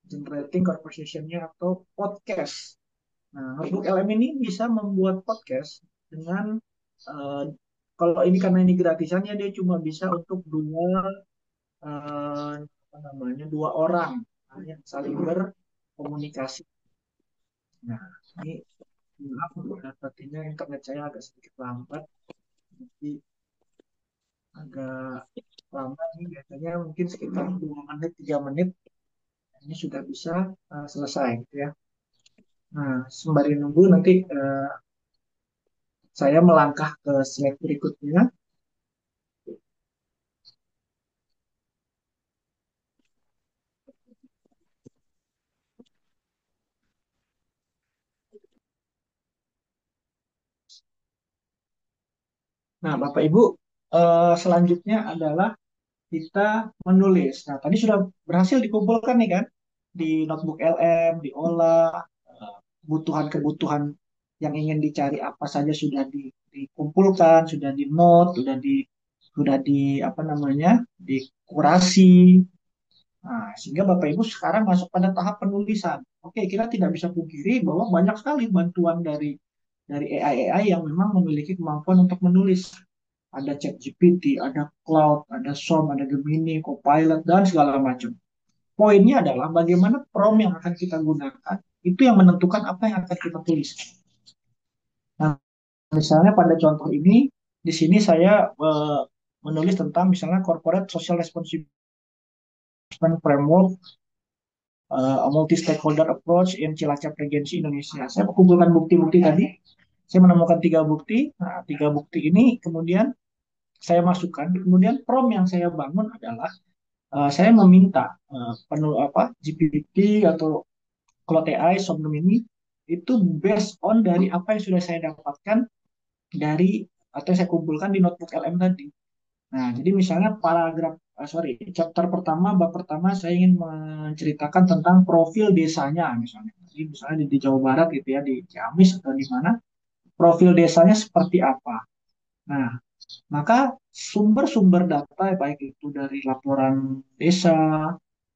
generating conversation-nya atau podcast. Nah, notebook LM ini bisa membuat podcast dengan uh, kalau ini karena ini gratisannya dia cuma bisa untuk apa namanya dua orang yang saling berkomunikasi. Nah, ini maaf sepertinya internet saya agak sedikit lambat, jadi agak lama nih biasanya mungkin sekitar 2 menit 3 menit ini sudah bisa selesai gitu ya. Nah, sembari nunggu nanti saya melangkah ke slide berikutnya. Nah, Bapak Ibu, selanjutnya adalah kita menulis. Nah, tadi sudah berhasil dikumpulkan nih kan, di notebook LM, diolah, kebutuhan-kebutuhan yang ingin dicari apa saja sudah dikumpulkan, sudah di note, sudah di apa namanya, dikurasi. Nah, sehingga Bapak Ibu sekarang masuk pada tahap penulisan. Oke, kita tidak bisa pungkiri bahwa banyak sekali bantuan dari AI yang memang memiliki kemampuan untuk menulis. Ada ChatGPT, ada Cloud, ada SOM, ada Gemini, Copilot, dan segala macam. Poinnya adalah bagaimana prompt yang akan kita gunakan, itu yang menentukan apa yang akan kita tulis. Nah, misalnya pada contoh ini, di sini saya menulis tentang misalnya corporate social responsibility framework, multi stakeholder approach in Cilacap Regency Indonesia. Saya kumpulkan bukti-bukti tadi Saya menemukan tiga bukti. Nah, tiga bukti ini kemudian saya masukkan. Kemudian prompt yang saya bangun adalah saya meminta GPT atau Claude AI Somnum ini itu based on dari apa yang sudah saya dapatkan dari atau saya kumpulkan di notebook LM tadi. Nah, jadi misalnya chapter pertama, bab pertama saya ingin menceritakan tentang profil desanya misalnya. Jadi misalnya di Jawa Barat gitu ya, di Ciamis atau di mana, profil desanya seperti apa. Nah, maka sumber-sumber data baik itu dari laporan desa,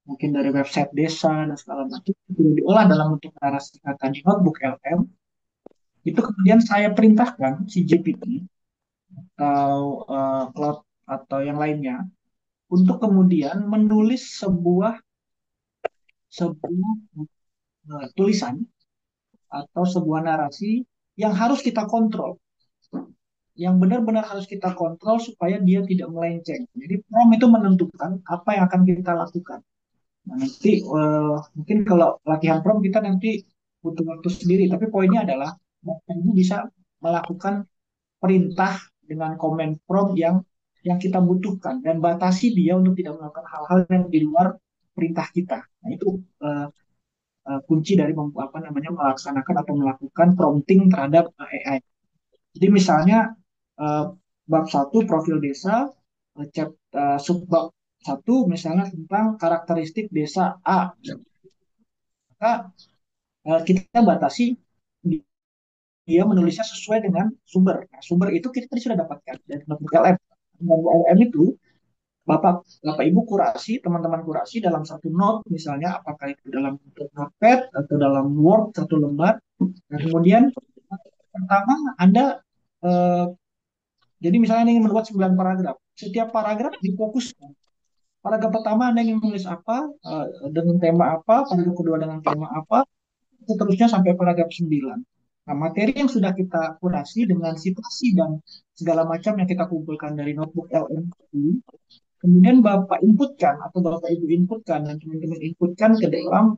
mungkin dari website desa dan segala macam itu diolah dalam bentuk narasi kata di notebook LM. Itu kemudian saya perintahkan si GPT atau Cloud atau yang lainnya untuk kemudian menulis sebuah tulisan atau sebuah narasi yang harus kita kontrol, yang benar-benar harus kita kontrol supaya dia tidak melenceng. Jadi prompt itu menentukan apa yang akan kita lakukan. Nah, nanti mungkin kalau latihan prompt kita nanti butuh waktu sendiri, tapi poinnya adalah Bapak Ibu bisa melakukan perintah dengan komen prompt yang kita butuhkan dan batasi dia untuk tidak melakukan hal-hal yang di luar perintah kita. Nah, itu uh, kunci dari melaksanakan atau melakukan prompting terhadap AI. Jadi misalnya uh, bab satu profil desa, subbab satu misalnya tentang karakteristik desa A, maka kita batasi dia menulisnya sesuai dengan sumber. Nah, sumber itu kita tadi sudah dapatkan dari notebook LM. Notebook LM itu Bapak Bapak Ibu kurasi, teman-teman kurasi dalam satu note misalnya apakah itu dalam bentuk notepad atau dalam Word satu lembar. Dan kemudian pertama Anda eh, jadi misalnya Anda ingin membuat 9 paragraf. Setiap paragraf difokuskan. Paragraf pertama Anda ingin menulis apa, dengan tema apa, paragraf kedua dengan tema apa, seterusnya sampai paragraf 9. Nah, materi yang sudah kita kurasi dengan situasi dan segala macam yang kita kumpulkan dari notebook LM itu, kemudian Bapak inputkan atau Bapak Ibu inputkan dan teman-teman inputkan ke dalam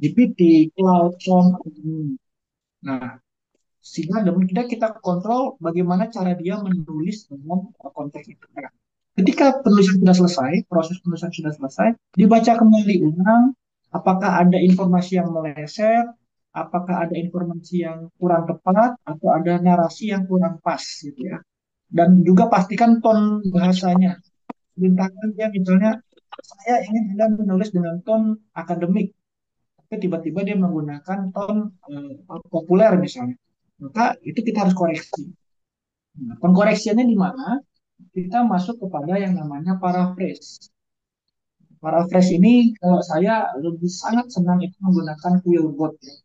GPT, Cloud, Form. Nah, sehingga kemudian kita kontrol bagaimana cara dia menulis dengan konteks itu. Nah, ketika penulisan sudah selesai, proses penulisan sudah selesai, dibaca kembali ulang, apakah ada informasi yang meleset, apakah ada informasi yang kurang tepat, atau ada narasi yang kurang pas, gitu ya. Dan juga pastikan ton bahasanya. Perintahkan dia misalnya, saya ingin Anda menulis dengan ton akademik, tapi tiba-tiba dia menggunakan ton populer misalnya. Maka itu kita harus koreksi. Nah, pengkoreksiannya di mana? Kita masuk kepada yang namanya paraphrase. Paraphrase ini kalau saya lebih sangat senang itu menggunakan Quillbot ya.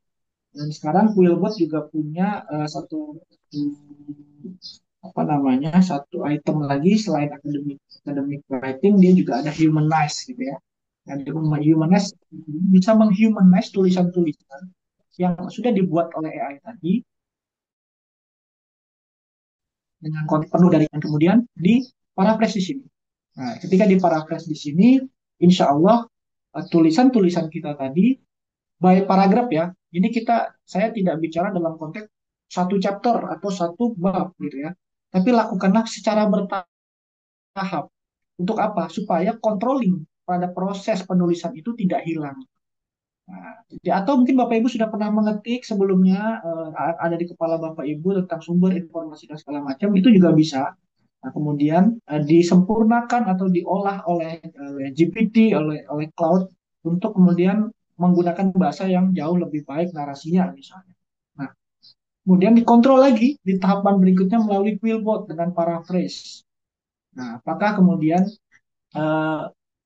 Dan sekarang Quillbot juga punya satu item lagi selain academic writing dia juga ada humanize gitu ya. Dan humanize bisa menghumanize tulisan-tulisan yang sudah dibuat oleh AI tadi dengan konten penuh dari dan kemudian di paraphrase di sini. Nah, ketika di paraphrase di sini, insya Allah tulisan-tulisan kita tadi by paragraf ya. Ini saya tidak bicara dalam konteks satu chapter atau satu bab gitu ya. Tapi lakukanlah secara bertahap. Untuk apa? Supaya controlling pada proses penulisan itu tidak hilang. Nah, atau mungkin Bapak Ibu sudah pernah mengetik sebelumnya ada di kepala Bapak Ibu tentang sumber informasi dan segala macam itu juga bisa. Nah, kemudian disempurnakan atau diolah oleh GPT, oleh cloud untuk kemudian menggunakan bahasa yang jauh lebih baik narasinya misalnya. Nah, kemudian dikontrol lagi di tahapan berikutnya melalui Quillbot dengan paraphrase. Nah, apakah kemudian eh,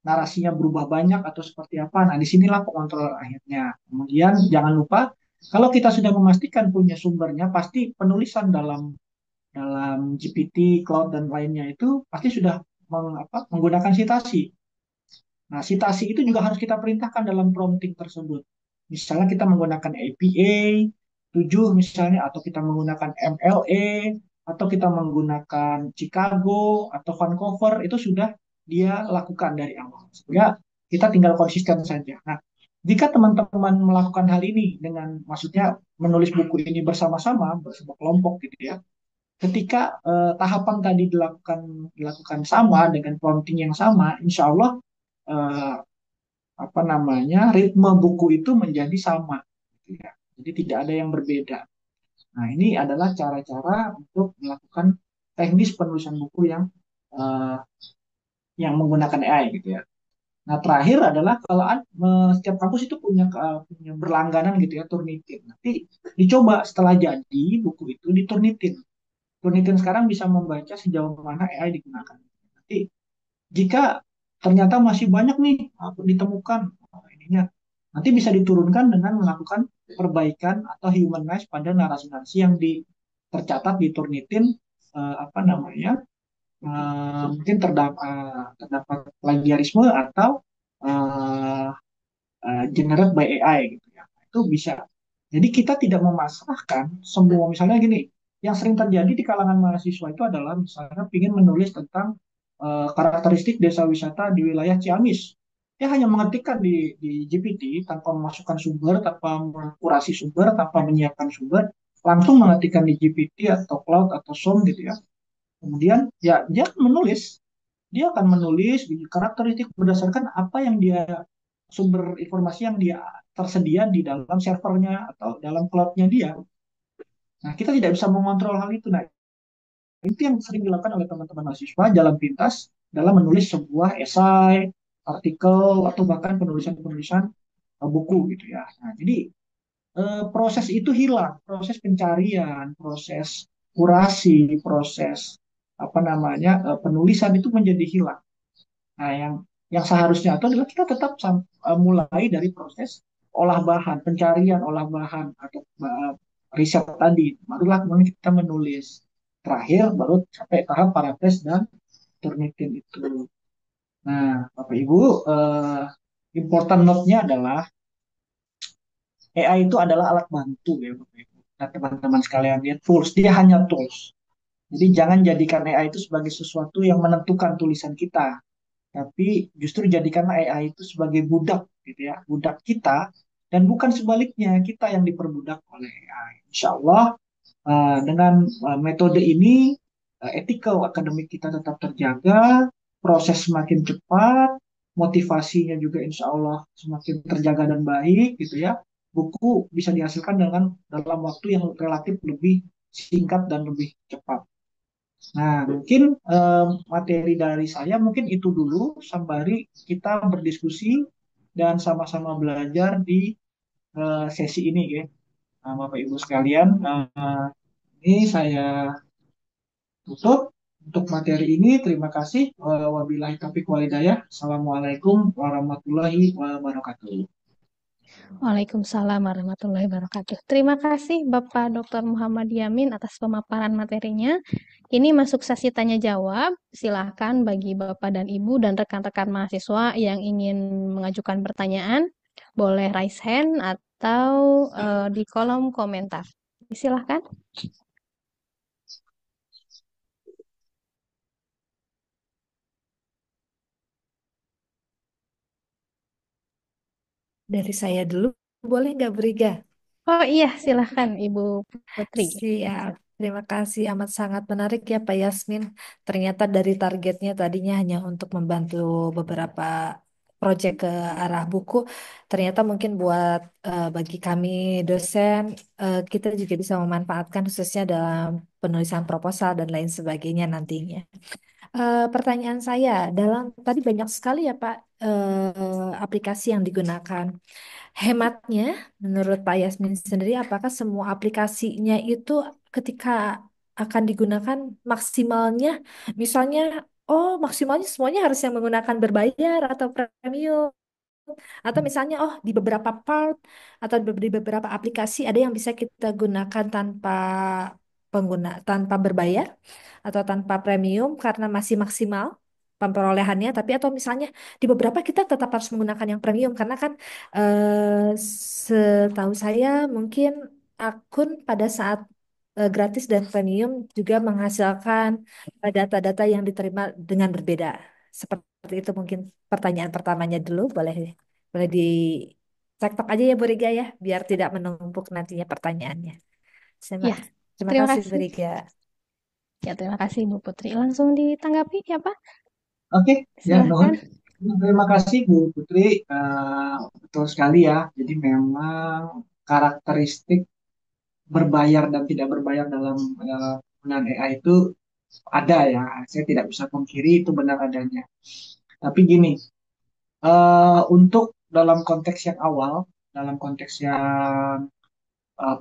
narasinya berubah banyak atau seperti apa? Nah, disinilah pengontrol akhirnya. Kemudian jangan lupa kalau kita sudah memastikan punya sumbernya, pasti penulisan dalam dalam GPT, Cloud dan lainnya itu pasti sudah menggunakan sitasi. Nah, sitasi itu juga harus kita perintahkan dalam prompting tersebut. Misalnya kita menggunakan APA 7 misalnya, atau kita menggunakan MLA, atau kita menggunakan Chicago atau Vancouver, itu sudah dia lakukan dari awal. Sehingga kita tinggal konsisten saja. Nah, Jika teman-teman melakukan hal ini dengan maksudnya menulis buku ini bersama-sama bersama kelompok gitu ya. Ketika tahapan tadi dilakukan sama dengan prompting yang sama, insya Allah eh, apa namanya ritme buku itu menjadi sama, gitu ya. Jadi tidak ada yang berbeda. Nah ini adalah cara-cara untuk melakukan teknis penulisan buku eh, yang menggunakan AI gitu ya. Nah, terakhir adalah kalau setiap kampus itu punya berlangganan gitu ya, Turnitin. Nanti dicoba setelah jadi buku itu diturnitin. Turnitin sekarang bisa membaca sejauh mana AI digunakan. Nanti jika ternyata masih banyak nih ditemukan ininya, nanti bisa diturunkan dengan melakukan perbaikan atau humanize pada narasi-narasi yang tercatat di Turnitin apa namanya mungkin terdapat plagiarisme atau uh, generate by AI gitu ya. Itu bisa. Jadi kita tidak memasrahkan semua misalnya gini, yang sering terjadi di kalangan mahasiswa itu adalah misalnya ingin menulis tentang karakteristik desa wisata di wilayah Ciamis. Dia hanya mengetikkan di GPT tanpa memasukkan sumber, tanpa mengkurasi sumber, tanpa menyiapkan sumber, langsung mengetikkan di GPT atau Cloud atau Zoom gitu ya. Kemudian ya dia akan menulis di karakteristik berdasarkan apa yang dia sumber informasi yang dia tersedia di dalam servernya atau dalam cloudnya dia. Nah, kita tidak bisa mengontrol hal itu. Nah, itu yang sering dilakukan oleh teman-teman mahasiswa jalan pintas dalam menulis sebuah esai, artikel, atau bahkan penulisan-penulisan buku gitu ya. Nah, jadi proses itu hilang, proses pencarian, proses kurasi, proses apa namanya penulisan itu menjadi hilang. Nah, yang seharusnya itu adalah kita tetap mulai dari proses olah bahan, pencarian olah bahan atau riset tadi. Barulah kemudian kita menulis. Terakhir baru sampai tahap paraphrase dan turnitin itu. Nah, Bapak Ibu, important note-nya adalah AI itu adalah alat bantu ya Bapak Ibu. Nah, teman-teman sekalian, dia tools, dia hanya tools. Jadi jangan jadikan AI itu sebagai sesuatu yang menentukan tulisan kita, tapi justru jadikanlah AI itu sebagai budak gitu ya, budak kita dan bukan sebaliknya kita yang diperbudak oleh AI. Insya Allah dengan metode ini ethical akademik kita tetap terjaga, proses semakin cepat, motivasinya juga insya Allah semakin terjaga dan baik gitu ya. Buku bisa dihasilkan dalam waktu yang relatif lebih singkat dan lebih cepat. Nah, mungkin materi dari saya mungkin itu dulu sembari kita berdiskusi dan sama-sama belajar di sesi ini ya. Nah, Bapak Ibu sekalian, ini saya tutup untuk materi ini. Terima kasih. Wabillahi taufiq walhidayah. Assalamualaikum warahmatullahi wabarakatuh. Waalaikumsalam warahmatullahi wabarakatuh. Terima kasih Bapak Dr. Muhammad Yamin atas pemaparan materinya. Ini masuk sesi tanya jawab. Silakan bagi Bapak dan Ibu dan rekan-rekan mahasiswa yang ingin mengajukan pertanyaan, boleh raise hand atau di kolom komentar. Silahkan. Dari saya dulu, boleh nggak Briga? Oh iya, silahkan Ibu Putri. Siap. Terima kasih, amat sangat menarik ya Pak Yasmin. Ternyata dari targetnya tadinya hanya untuk membantu beberapa proyek ke arah buku. Ternyata mungkin buat bagi kami dosen, kita juga bisa memanfaatkan khususnya dalam penulisan proposal dan lain sebagainya nantinya. Pertanyaan saya, dalam tadi banyak sekali ya Pak aplikasi yang digunakan. Hematnya, menurut Pak Yasmin sendiri, apakah semua aplikasinya itu ketika akan digunakan maksimalnya, misalnya, oh maksimalnya semuanya harus yang menggunakan berbayar atau premium, atau misalnya, oh di beberapa part atau di beberapa aplikasi ada yang bisa kita gunakan tanpa berbayar atau tanpa premium karena masih maksimal perolehannya, tapi atau misalnya di beberapa kita tetap harus menggunakan yang premium karena kan setahu saya mungkin akun pada saat gratis dan premium juga menghasilkan data-data yang diterima dengan berbeda. Seperti itu mungkin pertanyaan pertamanya dulu boleh boleh Cektok aja ya Bu Riga ya, biar tidak menumpuk nantinya pertanyaannya. Terima, Ya, terima terima kasih Bu kasih. Riga. Ya, terima kasih Bu Putri. Langsung ditanggapi ya, Pak? Oke, ya, nuhun. Silahkan. Terima kasih Bu Putri. Betul sekali ya. Jadi memang karakteristik berbayar dan tidak berbayar dalam penggunaan AI itu ada ya. Saya tidak bisa pungkiri itu benar adanya. Tapi gini, untuk dalam konteks yang awal, dalam konteks yang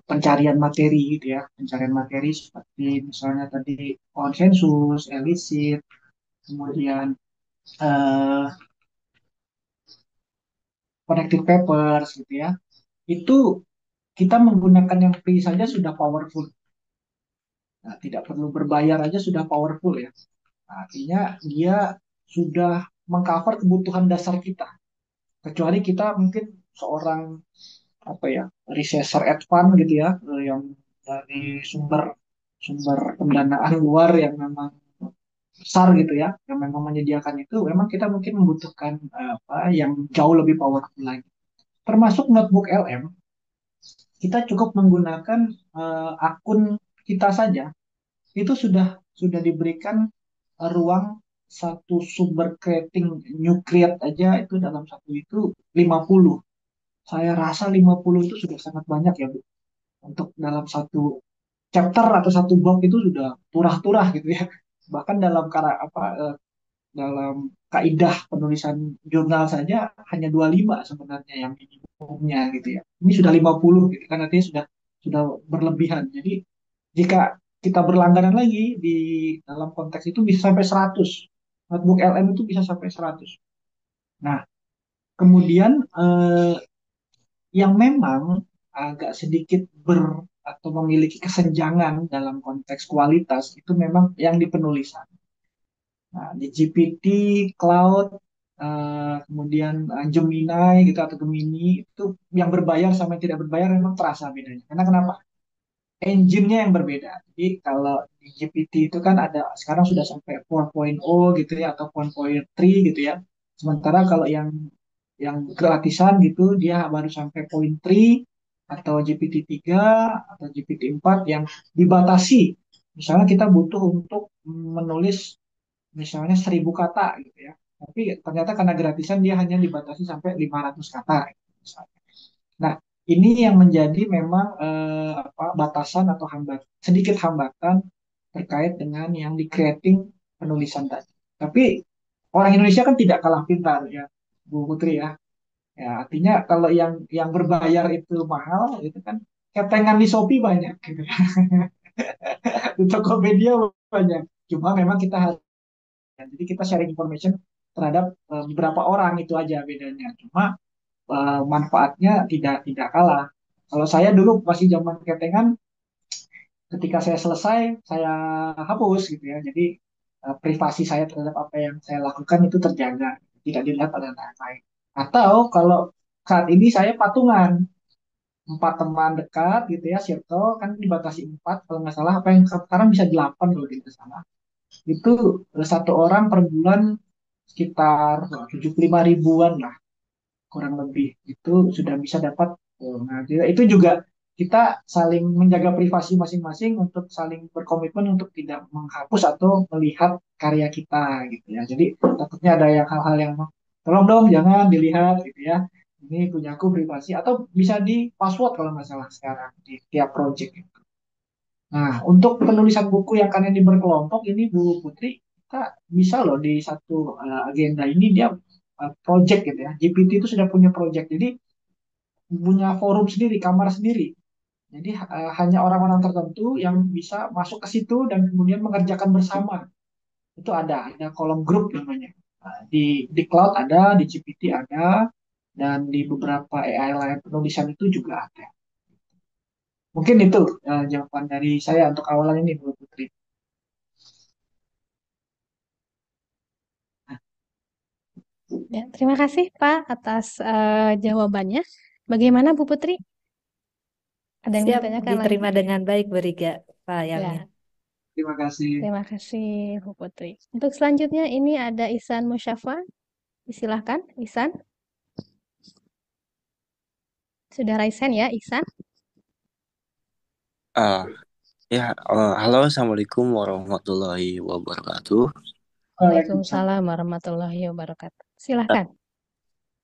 pencarian materi gitu ya, pencarian materi seperti misalnya tadi konsensus, elisit, kemudian eh, connected papers gitu ya, itu kita menggunakan yang free saja sudah powerful. Nah, tidak perlu berbayar aja sudah powerful ya. Nah, artinya dia sudah mengcover kebutuhan dasar kita. Kecuali kita mungkin seorang apa ya researcher advance gitu ya, yang dari sumber sumber pendanaan luar yang memang besar gitu ya, yang memang menyediakan itu, memang kita mungkin membutuhkan apa yang jauh lebih powerful lagi. Termasuk notebook LM, kita cukup menggunakan akun kita saja, itu sudah diberikan ruang satu sumber creating new create aja itu dalam satu itu 50. Saya rasa 50 itu sudah sangat banyak ya Bu. Untuk dalam satu chapter atau satu bab itu sudah turah-turah gitu ya. Bahkan dalam dalam kaidah penulisan jurnal saja hanya 25 sebenarnya yang minimumnya gitu ya. Ini sudah 50 gitu kan, artinya sudah berlebihan. Jadi jika kita berlangganan lagi di dalam konteks itu bisa sampai 100. Notebook LM itu bisa sampai 100. Nah, kemudian yang memang agak sedikit atau memiliki kesenjangan dalam konteks kualitas itu memang yang di penulisan. Nah, di GPT, Cloud, kemudian Gemini gitu atau Gemini itu yang berbayar sama yang tidak berbayar memang terasa bedanya. Karena kenapa? Engine-nya yang berbeda. Jadi kalau di GPT itu kan ada sekarang sudah sampai 4.0 gitu ya atau 1.3 gitu ya. Sementara kalau yang gratisan gitu dia baru sampai point 3 atau GPT-3 atau GPT-4 yang dibatasi. Misalnya kita butuh untuk menulis misalnya 1.000 kata gitu ya. Tapi ternyata karena gratisan dia hanya dibatasi sampai 500 kata gitu, misalnya. Nah, ini yang menjadi memang batasan atau sedikit hambatan terkait dengan yang di creating penulisan tadi. Tapi orang Indonesia kan tidak kalah pintar ya, Bu Putri ya. Ya, artinya kalau yang berbayar itu mahal, itu kan ketengan di Shopee banyak gitu. Di Tokopedia banyak. Cuma memang kita harus, jadi kita sharing information terhadap beberapa orang itu aja bedanya. Cuma manfaatnya tidak kalah. Kalau saya dulu masih zaman ketengan, ketika saya selesai saya hapus gitu ya. Jadi privasi saya terhadap apa yang saya lakukan itu terjaga, tidak dilihat oleh orang lain. Atau kalau saat ini saya patungan 4 teman dekat gitu ya, circle kan dibatasi 4 kalau nggak salah, apa yang sekarang bisa 8 kalau tidak salah. Itu satu orang per bulan sekitar 75 ribuan lah kurang lebih itu sudah bisa dapat. Nah, itu juga kita saling menjaga privasi masing-masing untuk saling berkomitmen untuk tidak menghapus atau melihat karya kita gitu ya. Jadi takutnya ada yang hal-hal yang tolong dong jangan dilihat gitu ya. Ini punya aku privasi atau bisa di password kalau nggak salah sekarang di tiap project itu. Nah, untuk penulisan buku yang kalian di berkelompok ini Bu Putri, kita bisa loh di satu agenda ini dia project gitu ya. GPT itu sudah punya project. Jadi punya forum sendiri, kamar sendiri. Jadi hanya orang-orang tertentu yang bisa masuk ke situ dan kemudian mengerjakan bersama. Itu ada kolom grup namanya. Di cloud ada, di GPT ada, dan di beberapa AI lain penulisan itu juga ada. Mungkin itu jawaban dari saya untuk awalan ini, Bu Putri. Ya, terima kasih Pak atas jawabannya. Bagaimana Bu Putri? Ada yang mau Siap ditanyakan lagi? diterima dengan baik Bu Riga, Pak Yamin. Ya, Terima kasih. terima kasih Bu Putri. Untuk selanjutnya ini ada Ihsan Musyafa. Silakan, Ihsan. Sudah raisen ya, Ihsan? Ah, halo, assalamualaikum warahmatullahi wabarakatuh. Waalaikumsalam. Waalaikumsalam warahmatullahi wabarakatuh. Eh, Silahkan.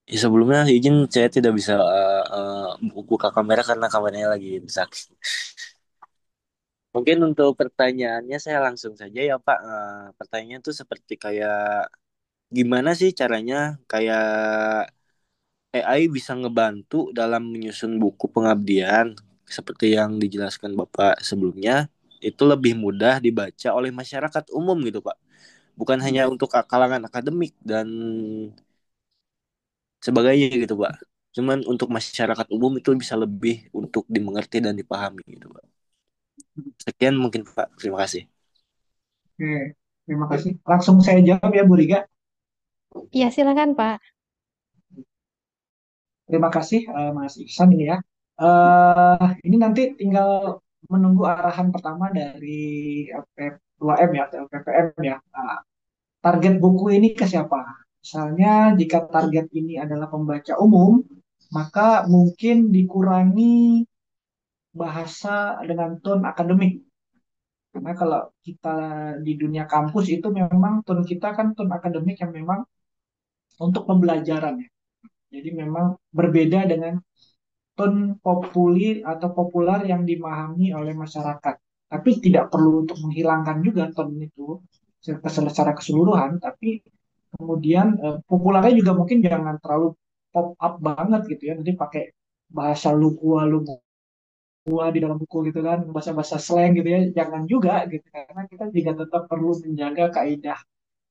Sebelumnya izin saya tidak bisa buka kamera karena kameranya lagi rusak. Mungkin untuk pertanyaannya saya langsung saja ya Pak. Pertanyaannya tuh seperti kayak gimana sih caranya kayak AI bisa ngebantu dalam menyusun buku pengabdian seperti yang dijelaskan Bapak sebelumnya itu lebih mudah dibaca oleh masyarakat umum gitu Pak. Bukan hanya untuk kalangan akademik dan sebagainya gitu Pak. Cuman untuk masyarakat umum itu bisa lebih untuk dimengerti dan dipahami gitu Pak. Sekian mungkin Pak. Terima kasih. Oke, terima kasih. Langsung saya jawab ya, Bu Riga. Iya, silakan, Pak. Terima kasih, Mas Iksan ini ya. Ini nanti tinggal menunggu arahan pertama dari LP2M ya, atau LPPM ya. Target buku ini ke siapa? Misalnya, jika target ini adalah pembaca umum, maka mungkin dikurangi bahasa dengan tone akademik. Karena kalau kita di dunia kampus itu memang tone kita kan tone akademik yang memang untuk pembelajaran ya. Jadi memang berbeda dengan tone populer yang dimahami oleh masyarakat. Tapi tidak perlu untuk menghilangkan juga tone itu secara keseluruhan, tapi kemudian populernya juga mungkin jangan terlalu pop up banget gitu ya. Nanti pakai bahasa lu gua di dalam buku gitu kan, bahasa-bahasa slang gitu ya. Jangan juga gitu karena kita juga tetap perlu menjaga kaidah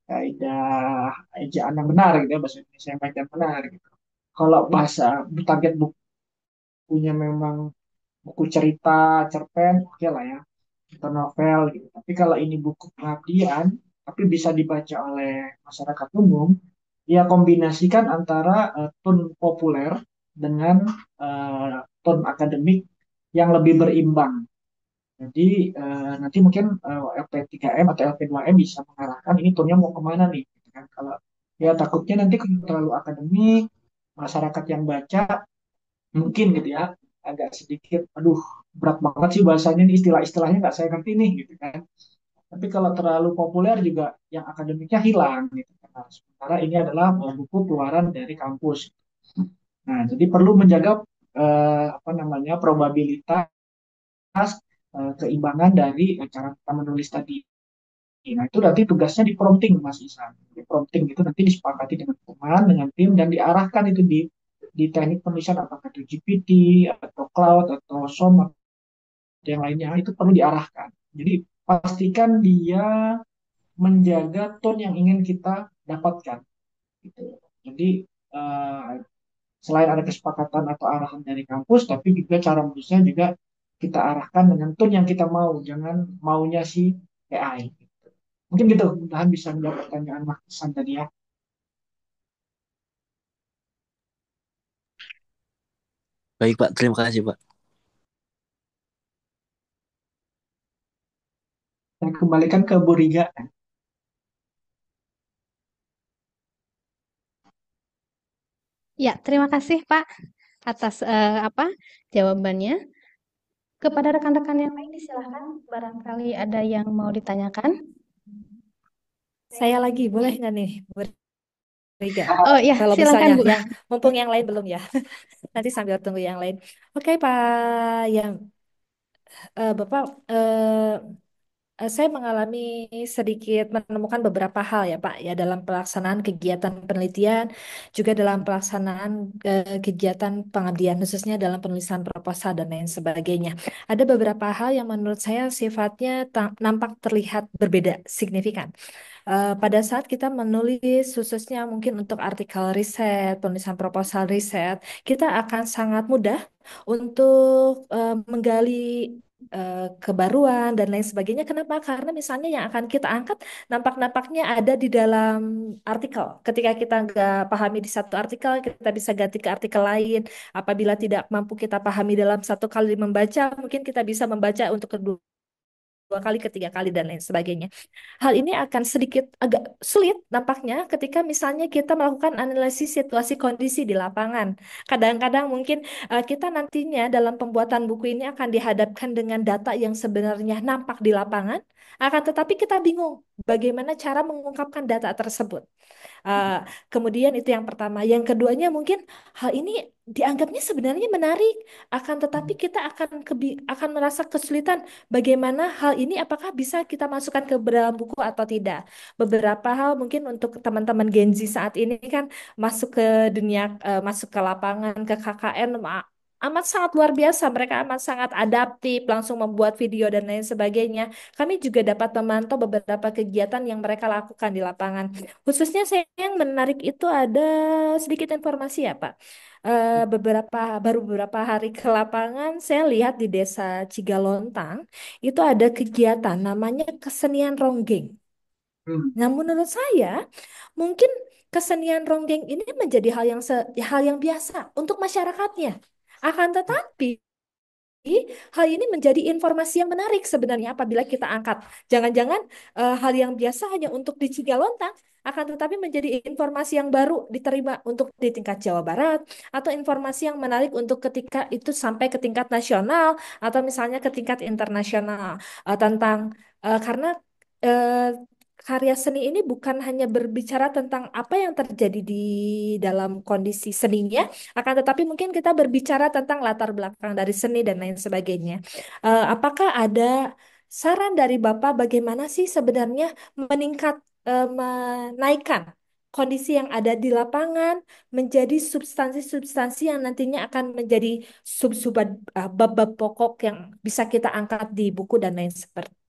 kaidah ejaan yang benar gitu ya, bahasa Indonesia yang baik dan benar gitu. Kalau bahasa target bukunya memang buku cerita, cerpen, oke lah ya, atau novel gitu. Tapi kalau ini buku pengabdian, tapi bisa dibaca oleh masyarakat umum, ya kombinasikan antara tone populer dengan tone akademik yang lebih berimbang. Jadi nanti mungkin LP3M atau LP2M bisa mengarahkan ini tone-nya mau kemana nih. Gitu kan. Kalau ya takutnya nanti kalau terlalu akademik, masyarakat yang baca mungkin gitu ya agak sedikit, aduh berat banget sih bahasanya ini istilah-istilahnya nggak saya ngerti nih gitu kan. Tapi kalau terlalu populer juga yang akademiknya hilang gitu kan. Nah, sementara ini adalah buku keluaran dari kampus. Nah, jadi perlu menjaga apa namanya probabilitas keimbangan dari cara kita menulis tadi. Nah, itu nanti tugasnya di prompting, Mas Isan. Di prompting itu nanti disepakati dengan teman, dengan tim, dan diarahkan itu di teknik penulisan apakah itu GPT, atau Cloud, atau SOM, atau yang lainnya. Itu perlu diarahkan. Jadi, pastikan dia menjaga tone yang ingin kita dapatkan. Gitu. Jadi, uh, selain ada kesepakatan atau arahan dari kampus, tapi juga cara menulisnya juga kita arahkan dengan tone yang kita mau, jangan maunya si AI. Mungkin gitu, mudahan bisa menjawab pertanyaan Mas Isan tadi ya. Baik Pak, terima kasih Pak. Saya kembalikan ke Bu Riga. Ya, terima kasih, Pak, atas jawabannya. Kepada rekan-rekan yang lain, silakan. Barangkali ada yang mau ditanyakan. Saya lagi, boleh nggak nih, Bu Riga? Oh ya, Kalau silakan, misalnya, Bu. yang mumpung yang lain belum ya, nanti sambil tunggu yang lain. Oke, Pak, yang Bapak, saya mengalami sedikit menemukan beberapa hal ya Pak ya dalam pelaksanaan kegiatan penelitian, juga dalam pelaksanaan kegiatan pengabdian khususnya dalam penulisan proposal dan lain sebagainya. Ada beberapa hal yang menurut saya sifatnya nampak terlihat berbeda signifikan. Pada saat kita menulis khususnya mungkin untuk artikel riset, penulisan proposal riset, kita akan sangat mudah untuk menggali kebaruan dan lain sebagainya. Kenapa? Karena misalnya yang akan kita angkat nampak-nampaknya ada di dalam artikel. Ketika kita nggak pahami di satu artikel, kita bisa ganti ke artikel lain. Apabila tidak mampu kita pahami dalam satu kali membaca, mungkin kita bisa membaca untuk kedua kali, ketiga kali, dan lain sebagainya. Hal ini akan sedikit agak sulit nampaknya ketika misalnya kita melakukan analisis situasi kondisi di lapangan. Kadang-kadang mungkin kita nantinya dalam pembuatan buku ini akan dihadapkan dengan data yang sebenarnya nampak di lapangan, akan tetapi kita bingung bagaimana cara mengungkapkan data tersebut. Uh, Kemudian itu yang pertama. Yang keduanya mungkin hal ini dianggapnya sebenarnya menarik, akan tetapi kita akan merasa kesulitan bagaimana hal ini apakah bisa kita masukkan ke dalam buku atau tidak. Beberapa hal mungkin untuk teman-teman Gen Z saat ini kan masuk ke dunia, masuk ke lapangan, ke KKN, amat sangat luar biasa. Mereka amat sangat adaptif, langsung membuat video dan lain sebagainya. Kami juga dapat memantau beberapa kegiatan yang mereka lakukan di lapangan. Khususnya saya yang menarik itu ada sedikit informasi ya Pak. Beberapa hari ke lapangan saya lihat di Desa Cigalontang itu ada kegiatan namanya kesenian ronggeng. Hmm. Nah, menurut saya mungkin kesenian ronggeng ini menjadi hal yang biasa untuk masyarakatnya. Akan tetapi hal ini menjadi informasi yang menarik sebenarnya apabila kita angkat. Jangan-jangan hal yang biasa hanya untuk di Cigalontang, akan tetapi menjadi informasi yang baru diterima untuk di tingkat Jawa Barat, atau informasi yang menarik untuk ketika itu sampai ke tingkat nasional, atau misalnya ke tingkat internasional. Tentang karena eh, karya seni ini bukan hanya berbicara tentang apa yang terjadi di dalam kondisi seninya, akan tetapi mungkin kita berbicara tentang latar belakang dari seni dan lain sebagainya. Apakah ada saran dari Bapak bagaimana sih sebenarnya menaikkan kondisi yang ada di lapangan menjadi substansi-substansi yang nantinya akan menjadi bab-bab pokok yang bisa kita angkat di buku dan lain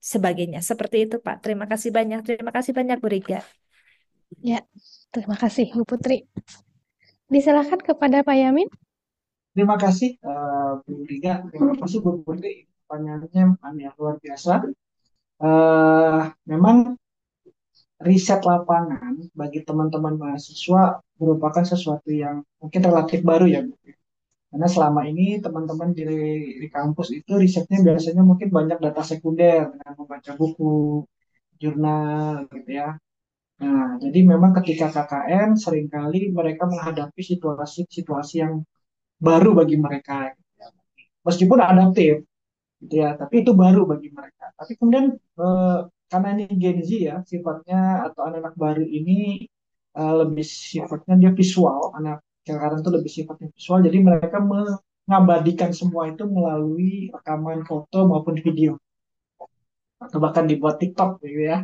sebagainya. Seperti itu, Pak. Terima kasih banyak. Terima kasih banyak, Bu Riga. Ya, terima kasih Bu Putri. Diserahkan kepada Pak Yamin. Terima kasih Bu Liga, terima kasih Bu Putri. Pertanyaannya luar biasa. Memang riset lapangan bagi teman-teman mahasiswa merupakan sesuatu yang mungkin relatif baru ya Bu. Karena selama ini teman-teman di kampus itu risetnya biasanya mungkin banyak data sekunder dengan membaca buku, jurnal gitu ya. Nah, jadi memang ketika KKN seringkali mereka menghadapi situasi-situasi yang baru bagi mereka, gitu ya. Meskipun adaptif gitu ya, tapi itu baru bagi mereka. Tapi kemudian karena ini Gen Z ya sifatnya, atau anak-anak baru ini lebih sifatnya dia visual, anak sekarang itu lebih sifatnya visual, jadi mereka mengabadikan semua itu melalui rekaman foto maupun video, atau bahkan dibuat TikTok gitu ya.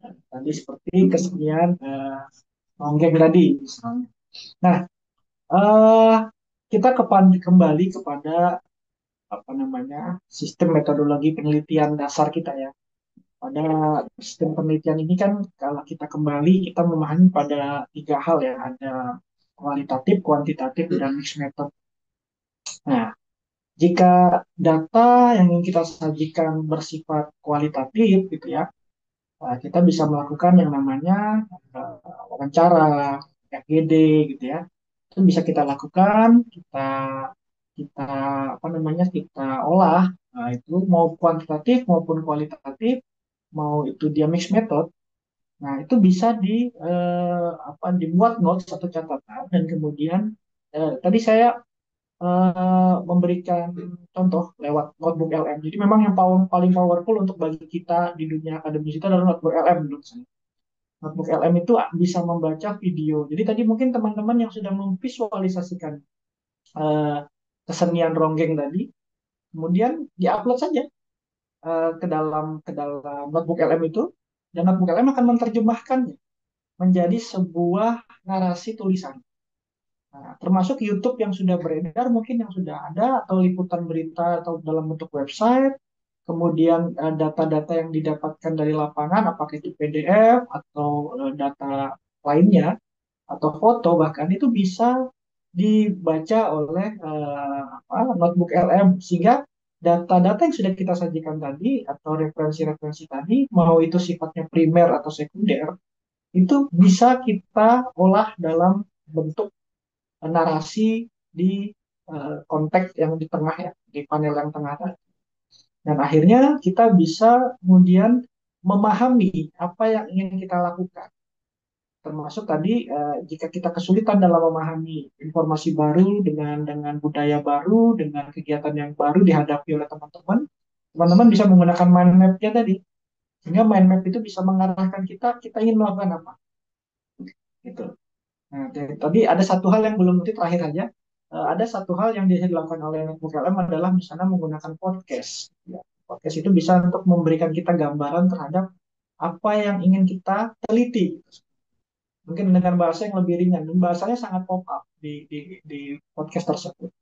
Tadi seperti kesenian nonggeng tadi misalnya. Nah, eh kita kembali kepada apa namanya sistem metodologi penelitian dasar kita ya. Pada sistem penelitian ini kan kalau kita kembali kita memahami pada tiga hal ya, ada kualitatif, kuantitatif, dan mixed method. Nah, jika data yang ingin kita sajikan bersifat kualitatif gitu ya, kita bisa melakukan yang namanya wawancara, FGD gitu ya. Itu bisa kita lakukan, kita kita apa namanya kita olah. Nah, itu mau kuantitatif maupun kualitatif, mau itu dia mixed method. Nah, itu bisa dibuat notes atau catatan, dan kemudian tadi saya memberikan contoh lewat notebook LM. Jadi memang yang paling powerful untuk bagi kita di dunia akademis itu adalah notebook LM menurut saya. Notebook LM itu bisa membaca video. Jadi tadi mungkin teman-teman yang sudah memvisualisasikan eh, kesenian ronggeng tadi, kemudian diupload saja ke dalam notebook LM itu, dan notebook LM akan menerjemahkannya menjadi sebuah narasi tulisan. Nah, termasuk YouTube yang sudah beredar, mungkin yang sudah ada, atau liputan berita atau dalam bentuk website, kemudian data-data yang didapatkan dari lapangan, apakah itu PDF atau data lainnya, atau foto bahkan, itu bisa dibaca oleh notebook LM, sehingga data-data yang sudah kita sajikan tadi atau referensi-referensi tadi, mau itu sifatnya primer atau sekunder, itu bisa kita olah dalam bentuk narasi di konteks yang di tengah ya, di panel yang tengah tadi. Dan akhirnya kita bisa kemudian memahami apa yang ingin kita lakukan. Termasuk tadi jika kita kesulitan dalam memahami informasi baru dengan budaya baru, dengan kegiatan yang baru dihadapi oleh teman-teman, teman-teman bisa menggunakan mind map-nya tadi. Sehingga mind map itu bisa mengarahkan kita ingin melakukan apa. Gitu. Nah, tadi ada satu hal yang belum nanti terakhir aja. Ada satu hal yang bisa dilakukan oleh Netbook LM adalah misalnya menggunakan podcast. Ya, podcast itu bisa untuk memberikan kita gambaran terhadap apa yang ingin kita teliti. Mungkin dengan bahasa yang lebih ringan dan bahasanya sangat pop up di podcast tersebut.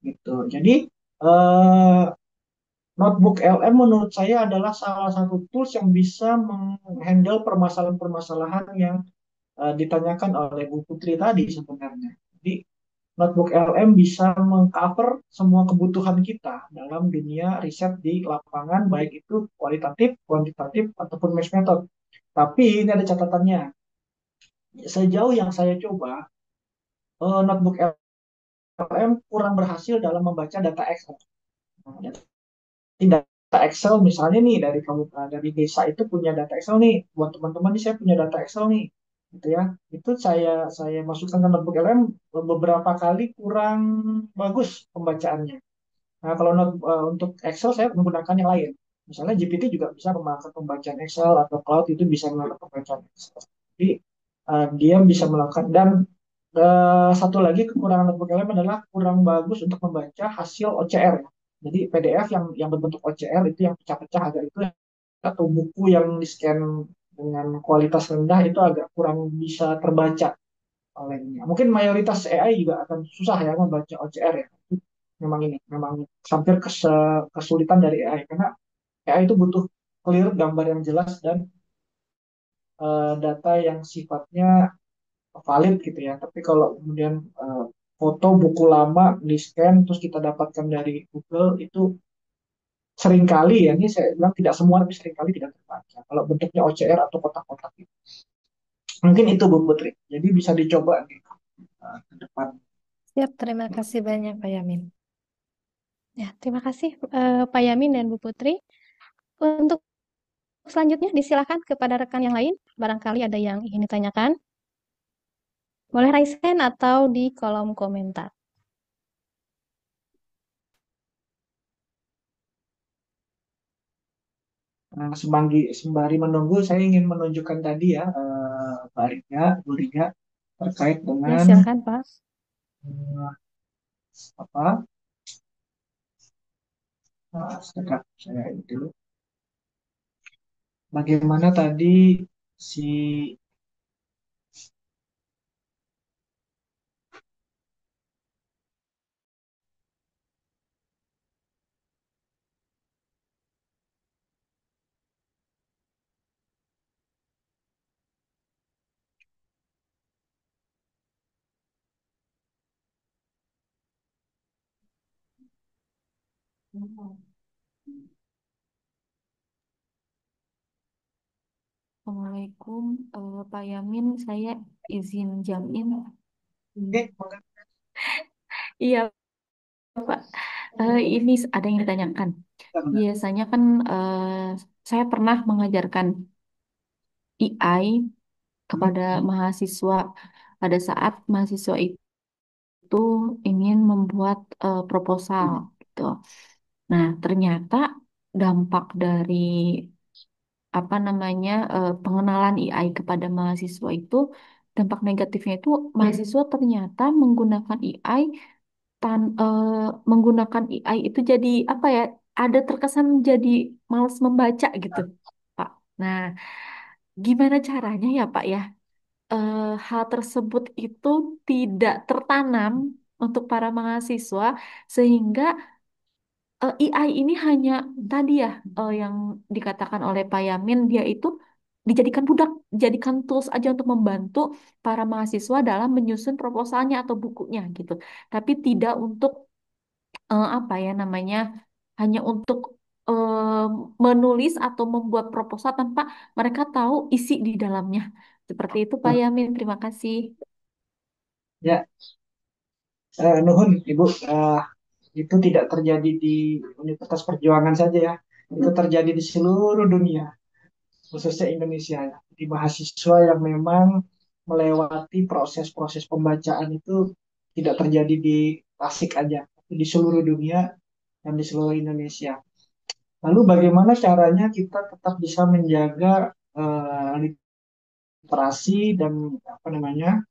Gitu. Jadi eh, Notebook LM menurut saya adalah salah satu tools yang bisa menghandle permasalahan-permasalahan yang ditanyakan oleh Bu Putri tadi sebenarnya. Jadi Notebook LM bisa mengcover semua kebutuhan kita dalam dunia riset di lapangan, baik itu kualitatif, kuantitatif, ataupun match method. Tapi ini ada catatannya. Sejauh yang saya coba, Notebook LM kurang berhasil dalam membaca data Excel. Nah, data Excel misalnya nih dari desa itu punya data Excel nih, buat teman-teman nih saya punya data Excel nih, gitu ya. Itu saya masukkan ke notebook LM beberapa kali kurang bagus pembacaannya. Nah, kalau untuk Excel saya menggunakan yang lain. Misalnya GPT juga bisa melakukan pembacaan Excel atau Cloud itu bisa melakukan pembacaan Excel. Jadi dia bisa melakukan dan satu lagi kekurangan notebook LM adalah kurang bagus untuk membaca hasil OCR. Jadi PDF yang berbentuk OCR itu yang pecah-pecah agak itu atau buku yang di-scan dengan kualitas rendah itu agak kurang bisa terbaca olehnya. Mungkin mayoritas AI juga akan susah ya membaca OCR ya. Memang hampir kesulitan dari AI karena AI itu butuh clear gambar yang jelas dan data yang sifatnya valid gitu ya. Tapi kalau kemudian foto buku lama di scan terus kita dapatkan dari Google itu seringkali ya ini saya bilang tidak semua tapi seringkali tidak terbaca. Kalau bentuknya OCR atau kotak-kotak gitu. Mungkin itu Bu Putri. Jadi bisa dicoba nih ke depan. Siap, terima kasih banyak Pak Yamin. Ya, terima kasih Pak Yamin dan Bu Putri. Untuk selanjutnya disilakan kepada rekan yang lain. Barangkali ada yang ingin ditanyakan. Boleh raise hand atau di kolom komentar. Sembari menunggu, saya ingin menunjukkan tadi ya, Mbak Rika, Bu Rika, terkait Ya, dengan silakan Pak. eh, apa? Sebentar, saya ini dulu. Bagaimana tadi si Assalamualaikum, Pak Yamin. Saya izin jam in. mengapa Iya, Pak. Ini ada yang ditanyakan. Biasanya kan saya pernah mengajarkan AI kepada mahasiswa pada saat mahasiswa itu ingin membuat proposal gitu. Nah, ternyata dampak dari apa namanya pengenalan AI kepada mahasiswa itu dampak negatifnya itu mahasiswa ternyata menggunakan AI menggunakan AI itu jadi apa ya, ada terkesan jadi malas membaca gitu Pak. Nah, gimana caranya ya Pak ya, hal tersebut itu tidak tertanam untuk para mahasiswa sehingga AI ini hanya tadi ya, yang dikatakan oleh Pak Yamin, dia itu dijadikan budak, dijadikan tools aja untuk membantu para mahasiswa dalam menyusun proposalnya atau bukunya gitu. Tapi tidak untuk apa ya namanya, hanya untuk eh, menulis atau membuat proposal tanpa mereka tahu isi di dalamnya. Seperti itu Pak Yamin, terima kasih. ya nuhun Ibu. Itu tidak terjadi di Universitas Perjuangan saja ya, itu terjadi di seluruh dunia, khususnya Indonesia ya. Di mahasiswa yang memang melewati proses-proses pembacaan itu tidak terjadi di Tasik aja, tapi di seluruh dunia dan di seluruh Indonesia. Lalu bagaimana caranya kita tetap bisa menjaga literasi dan apa namanya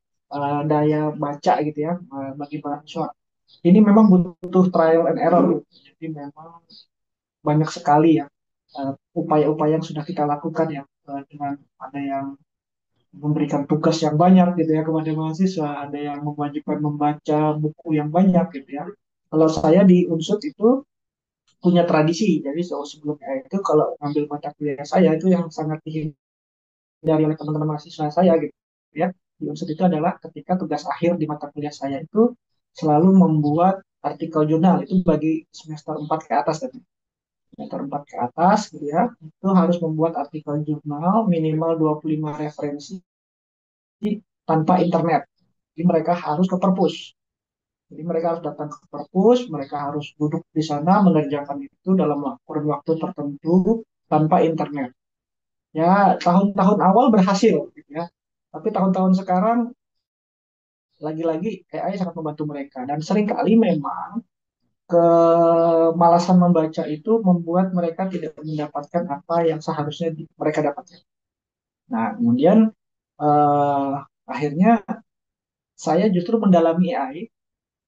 daya baca gitu ya bagi mahasiswa. Ini memang butuh trial and error. Jadi memang banyak sekali ya upaya-upaya yang sudah kita lakukan ya dengan ada yang memberikan tugas yang banyak gitu ya kepada mahasiswa, ada yang mewajibkan membaca buku yang banyak gitu ya. Kalau saya di Unsut itu punya tradisi, jadi sebelumnya itu kalau ambil mata kuliah saya itu yang sangat dihindari oleh teman-teman mahasiswa saya gitu ya. Di Unsut itu adalah ketika tugas akhir di mata kuliah saya itu selalu membuat artikel jurnal itu bagi semester 4 ke atas tadi. Semester 4 ke atas gitu ya, itu harus membuat artikel jurnal minimal 25 referensi tanpa internet. Jadi mereka harus ke perpus. Jadi mereka harus datang ke perpus, mereka harus duduk di sana mengerjakan itu dalam kurun waktu tertentu tanpa internet. Ya, tahun-tahun awal berhasil gitu ya. Tapi tahun-tahun sekarang lagi-lagi AI sangat membantu mereka dan seringkali memang kemalasan membaca itu membuat mereka tidak mendapatkan apa yang seharusnya mereka dapatkan. Nah, kemudian eh, akhirnya saya justru mendalami AI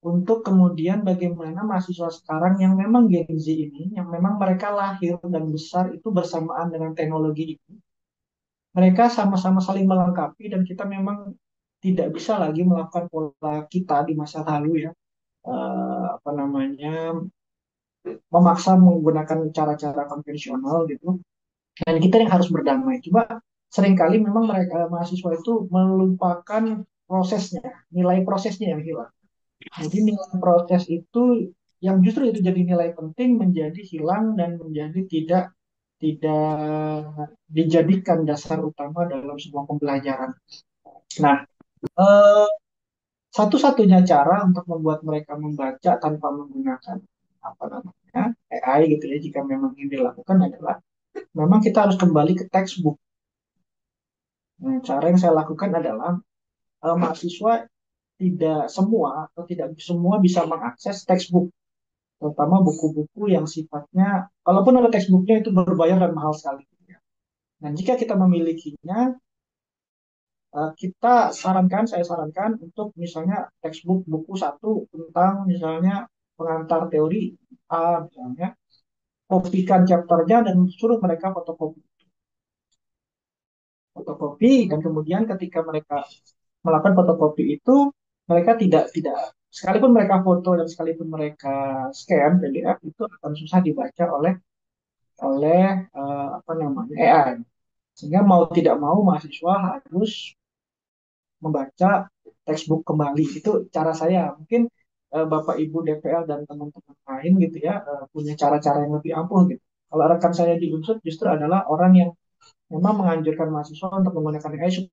untuk kemudian bagaimana mahasiswa sekarang yang memang Gen Z ini, yang memang mereka lahir dan besar itu bersamaan dengan teknologi ini, mereka sama-sama saling melengkapi dan kita memang tidak bisa lagi melakukan pola kita di masa lalu ya, apa namanya, memaksa menggunakan cara-cara konvensional gitu. Dan kita yang harus berdamai. Coba seringkali memang mereka mahasiswa itu melupakan prosesnya, nilai prosesnya yang hilang. Jadi nilai proses itu yang justru itu jadi nilai penting menjadi hilang dan menjadi tidak dijadikan dasar utama dalam sebuah pembelajaran. Nah, eh, satu-satunya cara untuk membuat mereka membaca tanpa menggunakan apa namanya AI gitu ya, jika memang ini dilakukan adalah memang kita harus kembali ke textbook. Nah, cara yang saya lakukan adalah mahasiswa tidak semua atau tidak semua bisa mengakses textbook, terutama buku-buku yang sifatnya, kalaupun ada textbooknya itu berbayar dan mahal sekali. Dan jika kita memilikinya, saya sarankan untuk misalnya textbook buku satu tentang misalnya pengantar teori A misalnya, kopikan chapternya dan suruh mereka fotokopi dan kemudian ketika mereka melakukan fotokopi itu mereka tidak sekalipun mereka foto dan sekalipun mereka scan PDF itu akan susah dibaca oleh oleh apa namanya AI, sehingga mau tidak mau mahasiswa harus membaca textbook kembali. Itu cara saya. Mungkin Bapak Ibu DPL dan teman-teman lain gitu ya punya cara-cara yang lebih ampuh gitu. Kalau rekan saya di Unsur justru adalah orang yang memang menganjurkan mahasiswa untuk menggunakan AI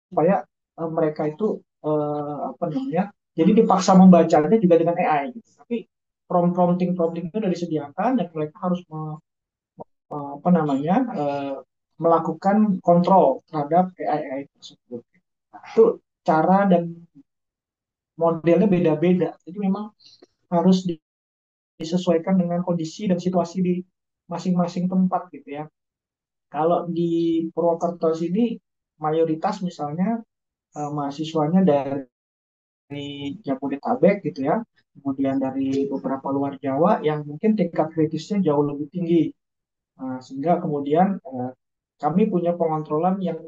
supaya mereka itu apa namanya, jadi dipaksa membacanya juga dengan AI gitu. Tapi prompting itu sudah disediakan dan mereka harus apa namanya melakukan kontrol terhadap AI tersebut. Nah, itu cara dan modelnya beda-beda. Jadi memang harus disesuaikan dengan kondisi dan situasi di masing-masing tempat gitu ya. Kalau di Purwokerto sini mayoritas misalnya mahasiswanya dari Jabodetabek gitu ya, kemudian dari beberapa luar Jawa yang mungkin tingkat kritisnya jauh lebih tinggi. Nah, sehingga kemudian kami punya pengontrolan yang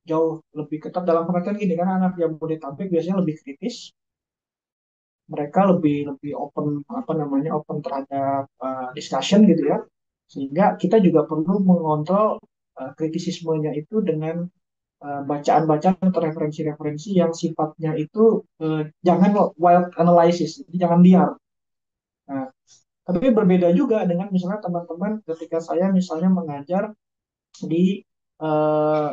jauh lebih ketat dalam pengertian gini kan, anak Jabodetabek biasanya lebih kritis, mereka lebih lebih open apa namanya open terhadap discussion gitu ya, sehingga kita juga perlu mengontrol kritisismenya itu dengan bacaan-bacaan atau referensi-referensi yang sifatnya itu jangan wild analysis, jadi jangan liar. Nah, tapi berbeda juga dengan misalnya teman-teman ketika saya misalnya mengajar di eh,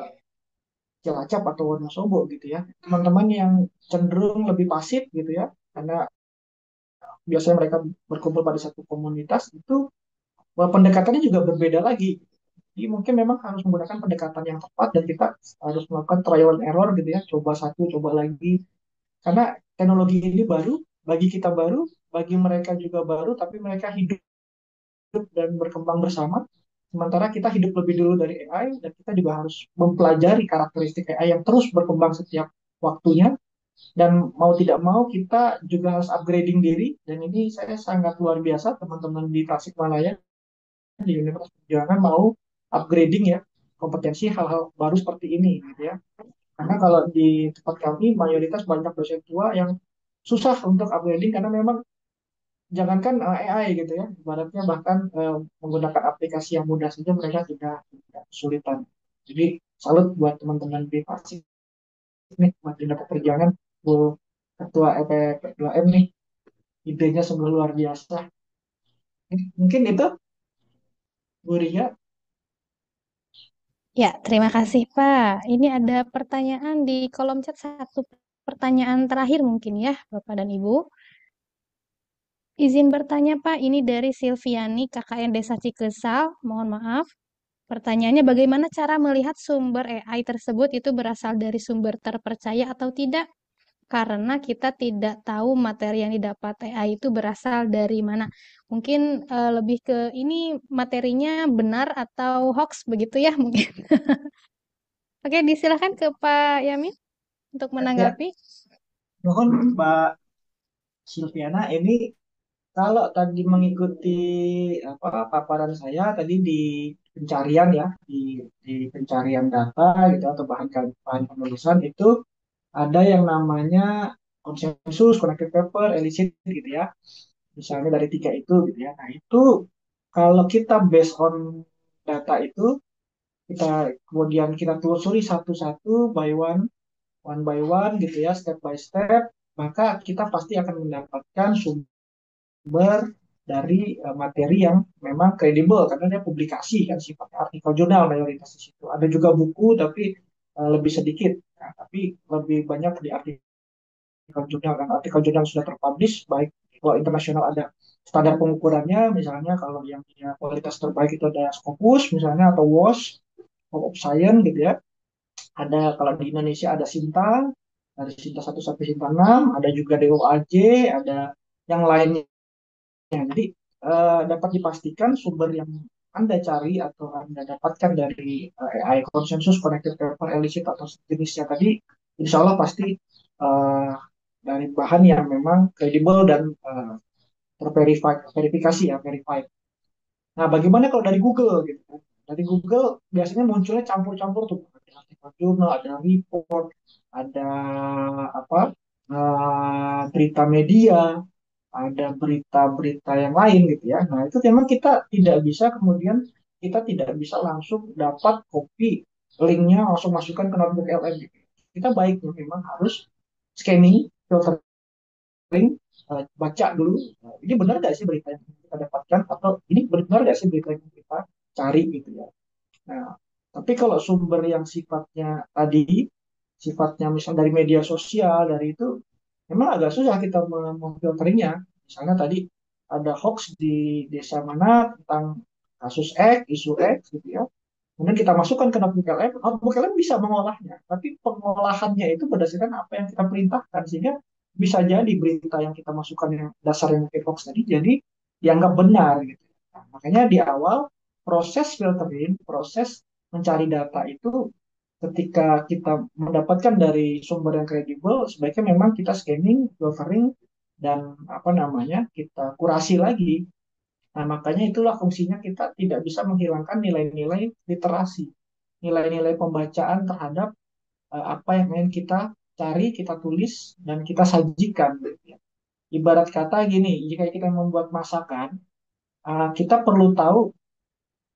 Cilacap atau Wonosobo gitu ya, teman-teman yang cenderung lebih pasif gitu ya, karena biasanya mereka berkumpul pada satu komunitas itu, pendekatannya juga berbeda lagi. Jadi mungkin memang harus menggunakan pendekatan yang tepat dan kita harus melakukan trial and error gitu ya, coba satu, coba lagi. Karena teknologi ini baru, bagi kita baru, bagi mereka juga baru, tapi mereka hidup dan berkembang bersama. Sementara kita hidup lebih dulu dari AI dan kita juga harus mempelajari karakteristik AI yang terus berkembang setiap waktunya. Dan mau tidak mau kita juga harus upgrading diri. Dan ini saya sangat luar biasa teman-teman di Tasikmalaya di Universitas Perjuangan mau upgrading ya kompetensi hal-hal baru seperti ini gitu ya. Karena kalau di tempat kami mayoritas banyak dosen tua yang susah untuk upgrading karena memang jangankan AI gitu ya, ibaratnya bahkan menggunakan aplikasi yang mudah saja mereka sudah kesulitan. Jadi salut buat teman-teman di Pasif nih, buat di Dapat Perjuangan, Bu Ketua LP2M nih, idenya sungguh luar biasa. Mungkin itu, Bu Ria. Ya, terima kasih Pak. Ini ada pertanyaan di kolom chat, satu pertanyaan terakhir mungkin ya Bapak dan Ibu. Izin bertanya Pak, ini dari Silviani, KKN Desa Cikesal. Mohon maaf. Pertanyaannya, bagaimana cara melihat sumber AI tersebut itu berasal dari sumber terpercaya atau tidak? Karena kita tidak tahu materi yang didapat AI itu berasal dari mana. Mungkin lebih ke ini materinya benar atau hoax begitu ya mungkin. Oke, disilakan ke Pak Yamin untuk Ya, menanggapi. mohon Mbak Silviana, ini kalau tadi mengikuti apa paparan saya tadi di pencarian ya, di pencarian data gitu atau bahan penulisan itu ada yang namanya konsensus, connected paper, elicit gitu ya. Misalnya dari tiga itu gitu ya. Nah, itu kalau kita based on data itu, kita kemudian kita telusuri satu-satu one by one gitu ya, step by step, maka kita pasti akan mendapatkan sumber dari materi yang memang kredibel karena dia publikasi kan sifatnya artikel jurnal mayoritas di situ. Ada juga buku tapi lebih sedikit. Nah, tapi lebih banyak di artikel jurnal dan artikel jurnal sudah terpublish baik kalau internasional ada standar pengukurannya misalnya kalau yang punya kualitas terbaik itu ada Scopus misalnya atau WOS of Science gitu ya. Ada kalau di Indonesia ada Sinta, dari Sinta 1 sampai Sinta 6, ada juga DOAJ, ada yang lainnya. Jadi dapat dipastikan sumber yang Anda cari atau Anda dapatkan dari AI konsensus connected paper elicit atau jenisnya tadi, insya Allah pasti uh, dari bahan yang memang kredibel dan terverifikasi ya, verified. Nah, bagaimana kalau dari Google gitu kan? Dari Google biasanya munculnya campur-campur tuh, ada artikel jurnal, ada report, ada apa berita media, ada berita-berita yang lain gitu ya. Nah, itu memang kita tidak bisa kemudian kita tidak bisa langsung dapat copy linknya langsung masukkan ke notebook LM gitu. Kita baiknya memang harus scanning, filtering, baca dulu. Nah, ini benar nggak sih berita yang kita dapatkan atau ini benar nggak sih berita yang kita cari gitu ya. Nah, tapi kalau sumber yang sifatnya tadi, sifatnya misalnya dari media sosial, dari itu, memang agak susah kita memfilteringnya. Misalnya tadi ada hoax di desa mana tentang kasus X, isu X gitu ya. Kemudian kita masukkan ke notebook LM, notebook LM bisa mengolahnya, tapi pengolahannya itu berdasarkan apa yang kita perintahkan, sehingga bisa jadi berita yang kita masukkan yang dasar yang mungkin hoax tadi, jadi dianggap benar gitu. Nah, makanya di awal proses filtering, proses mencari data itu ketika kita mendapatkan dari sumber yang kredibel, sebaiknya memang kita scanning, filtering, dan apa namanya kita kurasi lagi. Nah, makanya itulah fungsinya kita tidak bisa menghilangkan nilai-nilai literasi, nilai-nilai pembacaan terhadap apa yang ingin kita cari, kita tulis, dan kita sajikan. Gitu ya. Ibarat kata gini, jika kita membuat masakan, kita perlu tahu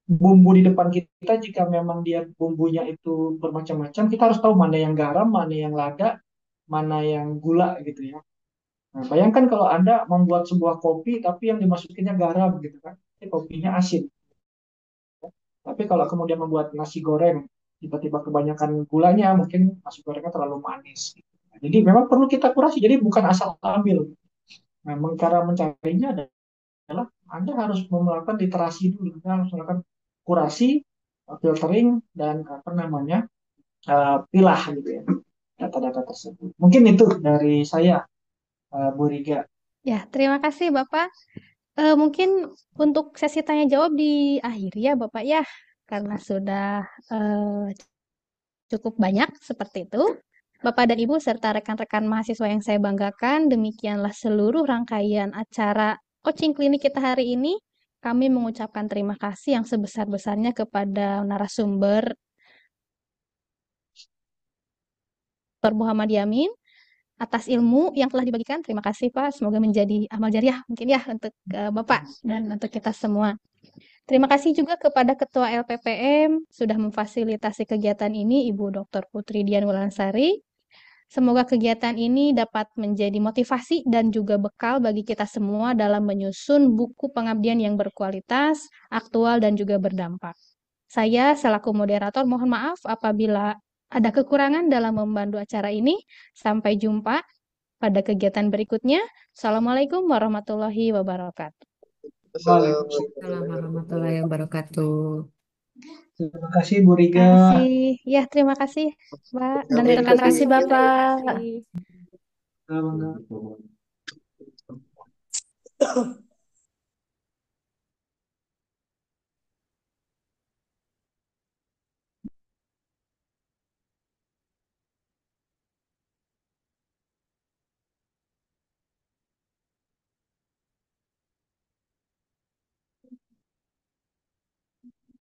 bumbu di depan kita jika memang dia bumbunya itu bermacam-macam, kita harus tahu mana yang garam, mana yang lada, mana yang gula gitu ya. Nah, bayangkan kalau Anda membuat sebuah kopi tapi yang dimasukinnya garam gitu kan, ini kopinya asin. Tapi kalau kemudian membuat nasi goreng, tiba-tiba kebanyakan gulanya, mungkin nasi gorengnya terlalu manis. Gitu. Nah, jadi memang perlu kita kurasi. Jadi bukan asal ambil. Memang cara mencarinya adalah Anda harus melakukan literasi dulu, Anda harus melakukan kurasi, filtering, dan apa namanya, pilah gitu ya data-data tersebut. Mungkin itu dari saya, Bu Riga. Ya, terima kasih Bapak. Mungkin untuk sesi tanya jawab diakhiri ya Bapak ya, karena sudah eh, cukup banyak seperti itu. Bapak dan Ibu serta rekan-rekan mahasiswa yang saya banggakan, demikianlah seluruh rangkaian acara coaching klinik kita hari ini. Kami mengucapkan terima kasih yang sebesar-besarnya kepada narasumber Dr. Muhammad Yamin atas ilmu yang telah dibagikan. Terima kasih Pak, semoga menjadi amal jariah mungkin ya untuk Bapak dan untuk kita semua. Terima kasih juga kepada Ketua LPPM sudah memfasilitasi kegiatan ini, Ibu Dr. Putri Dian Wulansari. Semoga kegiatan ini dapat menjadi motivasi dan juga bekal bagi kita semua dalam menyusun buku pengabdian yang berkualitas, aktual, dan juga berdampak. Saya selaku moderator mohon maaf apabila ada kekurangan dalam membantu acara ini. Sampai jumpa pada kegiatan berikutnya. Assalamualaikum warahmatullahi wabarakatuh. Assalamualaikum warahmatullahi wabarakatuh. Terima kasih Bu Terima Riga. kasih. Ya, terima kasih, Mbak. Dan Terima rekan-rekan kasih semua. Terima Bapak. kasih. Bangga.